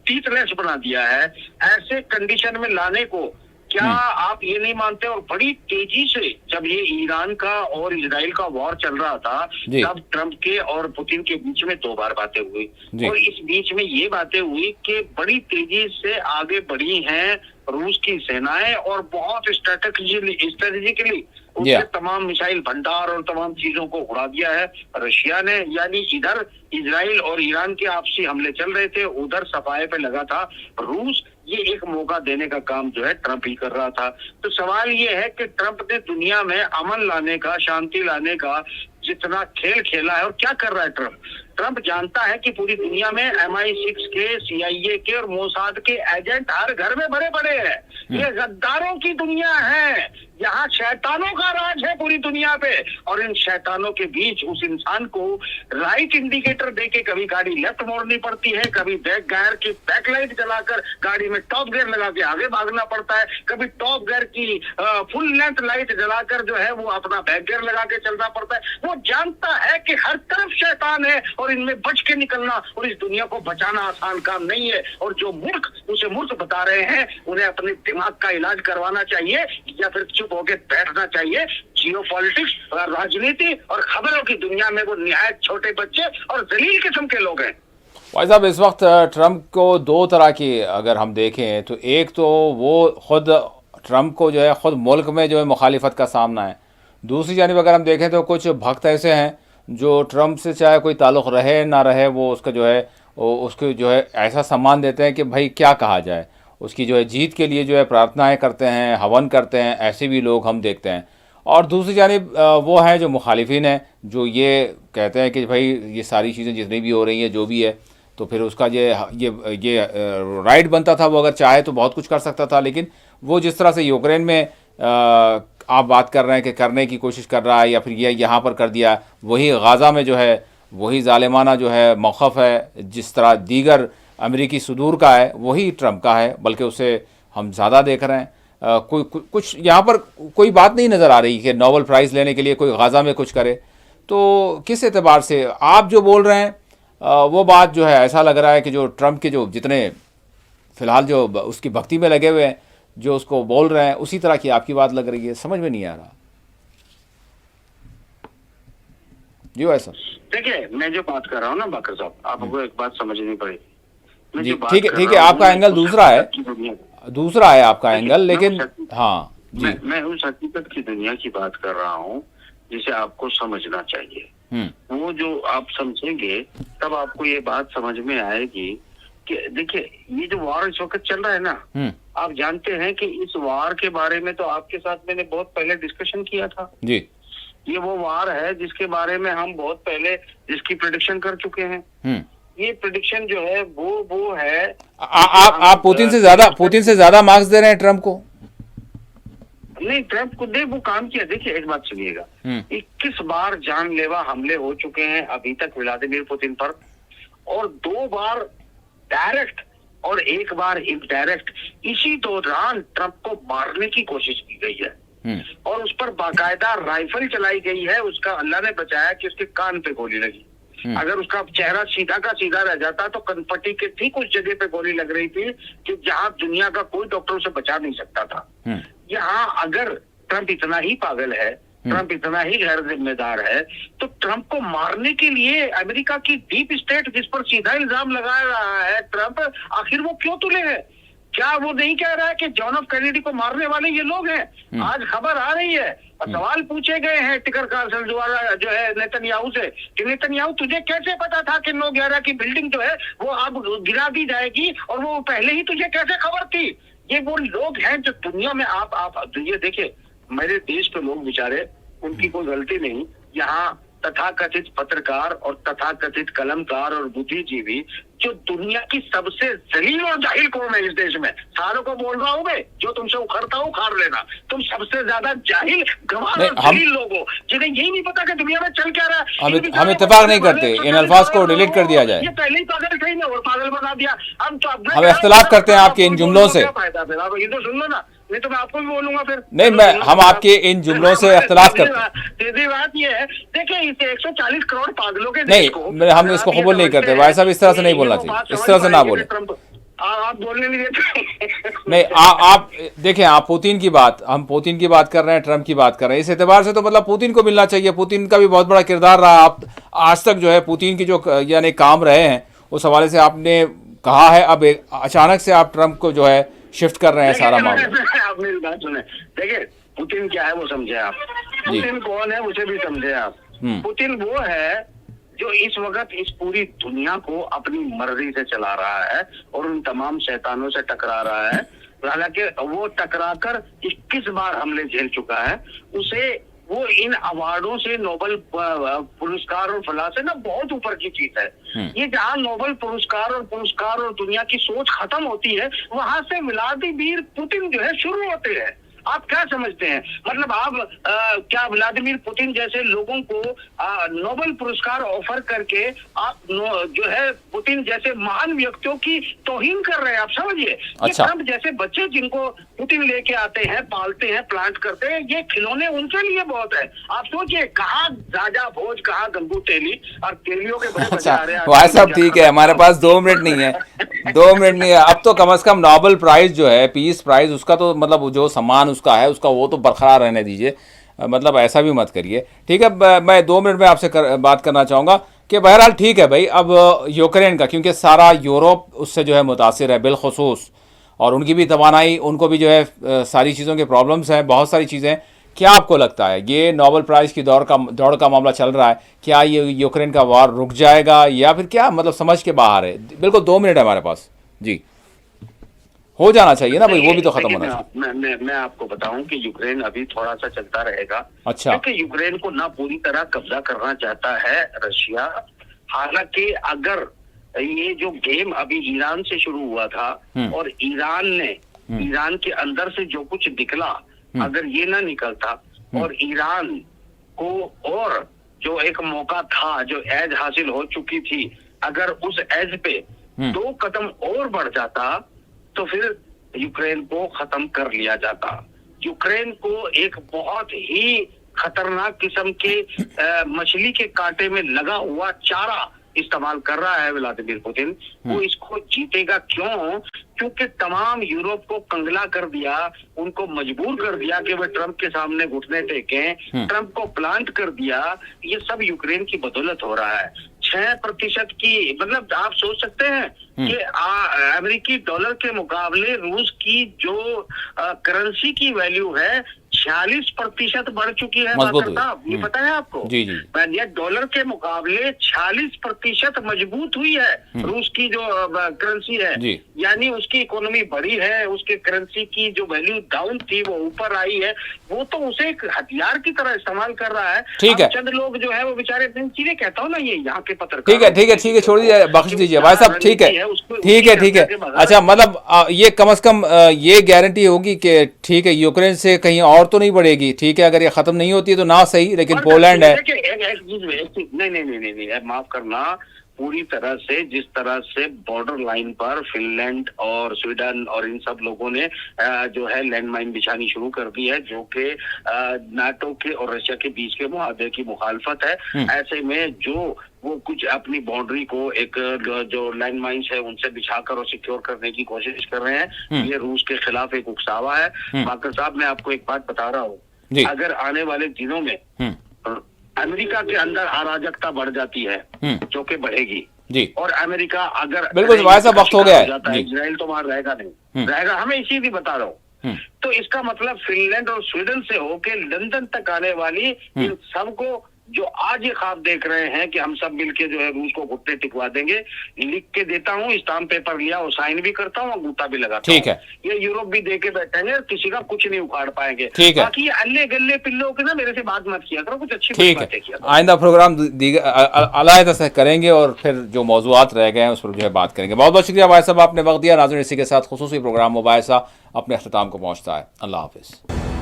टीथलेस बना दिया है, ऐसे कंडीशन में लाने को क्या आप ये नहीं मानते? और बड़ी तेजी से जब ये ईरान का और इजराइल का वॉर चल रहा था तब ट्रंप के और पुतिन के बीच में 2 बार बातें हुई और इस बीच में ये बातें हुई कि बड़ी तेजी से आगे बढ़ी हैं रूस की सेनाएं और बहुत स्ट्रेटेजिकली उसके तमाम मिसाइल भंडार और तमाम चीजों को उड़ा दिया है रशिया ने। यानी इधर इजराइल और ईरान के आपसी हमले चल रहे थे, उधर सफाए पे लगा था रूस। ये एक मौका देने का काम जो है ट्रंप ही कर रहा था। तो सवाल ये है कि ट्रंप ने दुनिया में अमन लाने का, शांति लाने का जितना खेल खेला है, और क्या कर रहा है ट्रंप? ट्रंप जानता है कि पूरी दुनिया में MI6 के, CIA के और मोसाद के एजेंट हर घर में बड़े बड़े हैं। ये गद्दारों की दुनिया है, यहाँ शैतानों का राज है पूरी दुनिया पे। और इन शैतानों के बीच उस इंसान को राइट इंडिकेटर देके कभी गाड़ी लेफ्ट मोड़नी पड़ती है, कभी गियर की बैकलाइट जलाकर गाड़ी में टॉप गियर लगा के आगे भागना पड़ता है, कभी टॉप गियर की फुल लेंथ लाइट जलाकर जो है वो अपना बैक गियर लगा के चलना पड़ता है। वो जानता है कि हर तरफ शैतान है और इनमें बच के निकलना और इस दुनिया को बचाना आसान काम नहीं है। और जो मूर्ख उसे मूर्ख बता रहे हैं उन्हें अपने दिमाग का इलाज करवाना चाहिए या फिर चुप होकर बैठना चाहिए। जियोपॉलिटिक्स, राजनीति और खबरों की दुनिया में वो निहायत छोटे बच्चे और जलील किस्म के लोग हैं। भाई साहब, इस वक्त ट्रंप को 2 तरह की अगर हम देखें तो एक तो वो खुद ट्रंप को जो है खुद मुल्क में जो है मुखालिफत का सामना है, दूसरी जानिब अगर हम देखें तो कुछ भक्त ऐसे हैं जो ट्रंप से चाहे कोई ताल्लुक़ रहे ना रहे वो उसका जो है उसको जो है ऐसा सम्मान देते हैं कि भाई क्या कहा जाए, उसकी जो है जीत के लिए जो है प्रार्थनाएं करते हैं, हवन करते हैं, ऐसे भी लोग हम देखते हैं। और दूसरी जानिब वो हैं जो मुखालिफिन हैं, जो ये कहते हैं कि भाई ये सारी चीज़ें जितनी भी हो रही हैं जो भी है तो फिर उसका ये राइट बनता था, वो अगर चाहे तो बहुत कुछ कर सकता था, लेकिन वो जिस तरह से यूक्रेन में आप बात कर रहे हैं कि करने की कोशिश कर रहा है या फिर ये यहाँ पर कर दिया, वही गाज़ा में जो है वही ज़ालिमाना जो है मौक़िफ़ है, जिस तरह दीगर अमेरिकी सुदूर का है वही ट्रंप का है, बल्कि उसे हम ज़्यादा देख रहे हैं। कुछ यहाँ पर कोई बात नहीं नज़र आ रही कि नोबेल प्राइज़ लेने के लिए कोई गाज़ा में कुछ करे। तो किस एतबार से आप जो बोल रहे हैं वो बात जो है ऐसा लग रहा है कि जो ट्रंप के जो जितने फ़िलहाल जो उसकी भक्ति में लगे हुए हैं जो उसको बोल रहे हैं उसी तरह की आपकी बात लग रही है, समझ में नहीं आ रहा। जी ऐसा देखिए, मैं जो बात कर रहा हूँ ना बाकर साहब, आपको एक बात समझनी पड़ेगी। जी ठीक है, आपका एंगल दूसरा है आपका एंगल, लेकिन हाँ जी, मैं उस हकीकत की दुनिया की बात कर रहा हूँ जिसे आपको समझना चाहिए। वो जो आप समझेंगे तब आपको ये बात समझ में आएगी कि देखिए ये जो वार इस वक्त चल रहा है ना, आप जानते हैं कि इस वार के बारे में तो आपके साथ मैंने बहुत पहले डिस्कशन किया था जी। ये वो वार है जिसके बारे में हम बहुत पहले जिसकी प्रेडिक्शन कर चुके हैं। ये प्रेडिक्शन जो है वो है। आप पुतिन से ज्यादा मार्क्स दे रहे हैं ट्रंप को? नहीं, ट्रंप को दे वो काम किया। देखिए एक बात सुनिएगा, 21 बार जानलेवा हमले हो चुके हैं अभी तक व्लादिमीर पुतिन पर, और 2 बार डायरेक्ट और 1 बार इनडायरेक्ट इसी दौरान ट्रंप को मारने की कोशिश की गई है और उस पर बाकायदा राइफल चलाई गई है। उसका अल्लाह ने बचाया कि उसके कान पे गोली लगी। अगर उसका चेहरा सीधा का सीधा रह जाता तो कनपट्टी के ठीक उस जगह पे गोली लग रही थी कि जहां दुनिया का कोई डॉक्टर उसे बचा नहीं सकता था। यहाँ अगर ट्रंप इतना ही पागल है, ट्रंप इतना ही गैर जिम्मेदार है, तो ट्रंप को मारने के लिए अमेरिका की डीप स्टेट जिस पर सीधा इल्जाम लगा रहा है ट्रंप, आखिर वो क्यों तुले है? क्या वो नहीं कह रहा है कि जॉन एफ कैनेडी को मारने वाले ये लोग हैं? आज खबर आ रही है और सवाल पूछे गए हैं टिकर कार्सन द्वारा जो है नेतन्याहू से कि नेतन्याहू तुझे कैसे पता था कि 9/11 की बिल्डिंग जो है वो अब गिरा दी जाएगी और वो पहले ही तुझे कैसे खबर थी? ये वो लोग हैं जो दुनिया में आप ये देखिए, मेरे देश के लोग बेचारे, उनकी कोई गलती नहीं। यहाँ तथाकथित पत्रकार और तथाकथित कलमकार और बुद्धिजीवी जो दुनिया की सबसे जलील और जाहिल कौम है इस देश में, सारों को बोल रहा हूँ मैं, जो तुमसे उखड़ता हूँ उखाड़ लेना, तुम सबसे ज्यादा जाहिल गंवार और जलील लोग हो जिन्हें यही नहीं पता कि दुनिया में चल क्या रहा है। हम इत्तेफाक नहीं करते, इन अल्फाज को डिलीट कर दिया जाए। ये पहले ही पागल थे और पागल बना दिया। हम इख्तिलाफ करते हैं आपके इन जुमलों से। ये तो सुन लो ना, नहीं तो मैं आपको भी बोलूंगा फिर। नहीं, हम आपके इन जुमलों से इख्तिलाफ करते हैं। सीधी बात ये है, देखिए इस 140 करोड़ पागलों के नहीं, हम इसको कबूल नहीं करते भाई साहब, इस तरह से नहीं बोलना चाहिए, इस तरह से ना बोले। आप बोलने नहीं देते। नहीं, आप देखें, आप पुतिन की बात, हम पुतिन की बात कर रहे हैं, ट्रंप की बात कर रहे हैं, इस एतबार से तो मतलब पुतिन को मिलना चाहिए। पुतिन का भी बहुत बड़ा किरदार रहा। आप आज तक जो है पुतिन की जो यानी काम रहे हैं उस हवाले से आपने कहा है, अब अचानक से आप ट्रंप को जो है शिफ्ट कर रहे हैं सारा मामला। आप मेरी बात सुने, देखिए पुतिन क्या है वो समझे आप, पुतिन कौन है उसे भी समझे आप। पुतिन वो है जो इस वक्त इस पूरी दुनिया को अपनी मर्जी से चला रहा है और उन तमाम शैतानों से टकरा रहा है। हालांकि वो टकराकर 21 बार हमले झेल चुका है। उसे वो इन अवार्डों से, नोबेल पुरस्कार और फला से ना बहुत ऊपर की चीज है। ये जहाँ नोबेल पुरस्कार और दुनिया की सोच खत्म होती है, वहां से व्लादिमीर पुतिन जो है शुरू होते हैं। आप क्या समझते हैं? मतलब आप क्या व्लादिमीर पुतिन जैसे लोगों को नोबेल पुरस्कार ऑफर करके आप जो है पुतिन जैसे महान व्यक्तियों की तौहीन कर रहे हैं? आप समझिए, अच्छा। ये सब जैसे बच्चे जिनको पुतिन लेके आते हैं, पालते हैं, प्लांट करते हैं, ये खिलौने उनके लिए बहुत है। आप सोचिए, कहाँ राजा भोज, कहाँ गंगू तेली, और तेलियों के बड़े अच्छा बजा रहे हैं। भाई साहब ठीक है, हमारे पास 2 मिनट नहीं है, 2 मिनट नहीं है। अब तो कम से कम नोबेल प्राइज जो है, पीस प्राइज, उसका तो मतलब जो सम्मान उसका है उसका वो तो बरकरार रहने दीजिए। मतलब ऐसा भी मत करिए, ठीक है। मैं 2 मिनट में आपसे बात करना चाहूँगा कि बहरहाल ठीक है भाई, अब यूक्रेन का, क्योंकि सारा यूरोप उससे जो है मुतासिर है बिलखुसूस, और उनकी भी तवानाई, उनको भी जो है सारी चीज़ों के प्रॉब्लम्स हैं, बहुत सारी चीज़ें। क्या आपको लगता है ये नोबेल प्राइज़ की दौड़ का मामला चल रहा है, क्या ये यूक्रेन का वार रुक जाएगा या फिर क्या, मतलब समझ के बाहर है? बिल्कुल 2 मिनट है हमारे पास जी, हो जाना चाहिए ना भाई, वो भी तो खत्म होना चाहिए। मैं आपको बताऊं कि यूक्रेन अभी थोड़ा सा चलता रहेगा। अच्छा। क्योंकि यूक्रेन को ना पूरी तरह कब्जा करना चाहता है रशिया। हालांकि अगर ये जो गेम अभी ईरान से शुरू हुआ था और ईरान के अंदर से जो कुछ निकला, अगर ये ना निकलता और ईरान को और जो एक मौका था, जो एज हासिल हो चुकी थी, अगर उस एज पे 2 कदम और बढ़ जाता तो फिर यूक्रेन को खत्म कर लिया जाता। यूक्रेन को एक बहुत ही खतरनाक किस्म के मछली के कांटे में लगा हुआ चारा इस्तेमाल कर रहा है व्लादिमीर पुतिन। वो इसको जीतेगा क्यों? क्योंकि तमाम यूरोप को कंगला कर दिया, उनको मजबूर कर दिया कि वे ट्रंप के सामने घुटने टेकें, ट्रंप को प्लांट कर दिया। ये सब यूक्रेन की बदौलत हो रहा है। 6% की, मतलब आप सोच सकते हैं कि अमेरिकी डॉलर के मुकाबले रूस की जो करेंसी की वैल्यू है 46% बढ़ चुकी है। ये पता है आपको? जी जी। ये डॉलर के मुकाबले 46% मजबूत हुई है रूस की जो करेंसी है, यानी उसकी इकोनॉमी बढ़ी है, उसके करेंसी की जो वैल्यू डाउन थी वो ऊपर आई है। वो तो उसे एक हथियार की तरह इस्तेमाल कर रहा है। ठीक है, चंद लोग जो है वो बेचारे चीजें कहता हूँ ना, ये यहाँ के पत्रकार। ठीक है, छोड़ दीजिए, बख्श दीजिए भाई साहब, ठीक है। अच्छा, मतलब ये कम से कम ये गारंटी होगी कि ठीक है यूक्रेन से कहीं और तो नहीं बढ़ेगी, ठीक है, अगर ये खत्म नहीं होती है तो ना सही, लेकिन पोलैंड है। नहीं, माफ करना, पूरी तरह से, जिस तरह से बॉर्डर लाइन पर फिनलैंड और स्वीडन और इन सब लोगों ने जो है लैंड माइन बिछानी शुरू कर दी है, जो कि नाटो के और रशिया के बीच के मुआहदे की मुखालफत है। ऐसे में जो वो कुछ अपनी बाउंड्री को एक जो लैंड माइंस है उनसे बिछाकर और सिक्योर करने की कोशिश कर रहे हैं, ये रूस के खिलाफ एक उकसावा है। बाकर साहब, मैं आपको एक बात बता रहा हूँ, अगर आने वाले दिनों में अमेरिका के अंदर अराजकता बढ़ जाती है, जो कि बढ़ेगी जी, और अमेरिका अगर बिल्कुल भाई साहब वक्त हो गया है, इजराइल तो वहां रहेगा नहीं, रहेगा, हमें इसी भी बता रहा हूँ। तो इसका मतलब फिनलैंड और स्वीडन से होके लंदन तक आने वाली इन सबको जो आज ये ख्वाब देख रहे हैं कि हम सब मिलके जो है रूस को घुटने टिकवा देंगे, लिख के देता हूँ, स्टाम्प पेपर लिया और साइन भी करता हूँ और अंगूठा भी लगाता हूँ। ठीक है, ये यूरोप भी दे के बैठेंगे और किसी का कुछ नहीं उखाड़ पाएंगे। ठीक है, बाकी ये अल्ले गल्ले पिल्लों के ना मेरे से बात मत किया करो, कुछ अच्छी बातें किया करो। आइंदा प्रोग्राम अलग से करेंगे और फिर जो मौजूदात रह गए हैं उस पर जो है बात करेंगे। बहुत बहुत शुक्रिया भाई साहब, आपने वक्त दिया। नाज़रीन, इसी के साथ खुसूसी प्रोग्राम मुबाहिसा अपने अख्ताम को पहुँचता है। अल्लाह हाफिज़।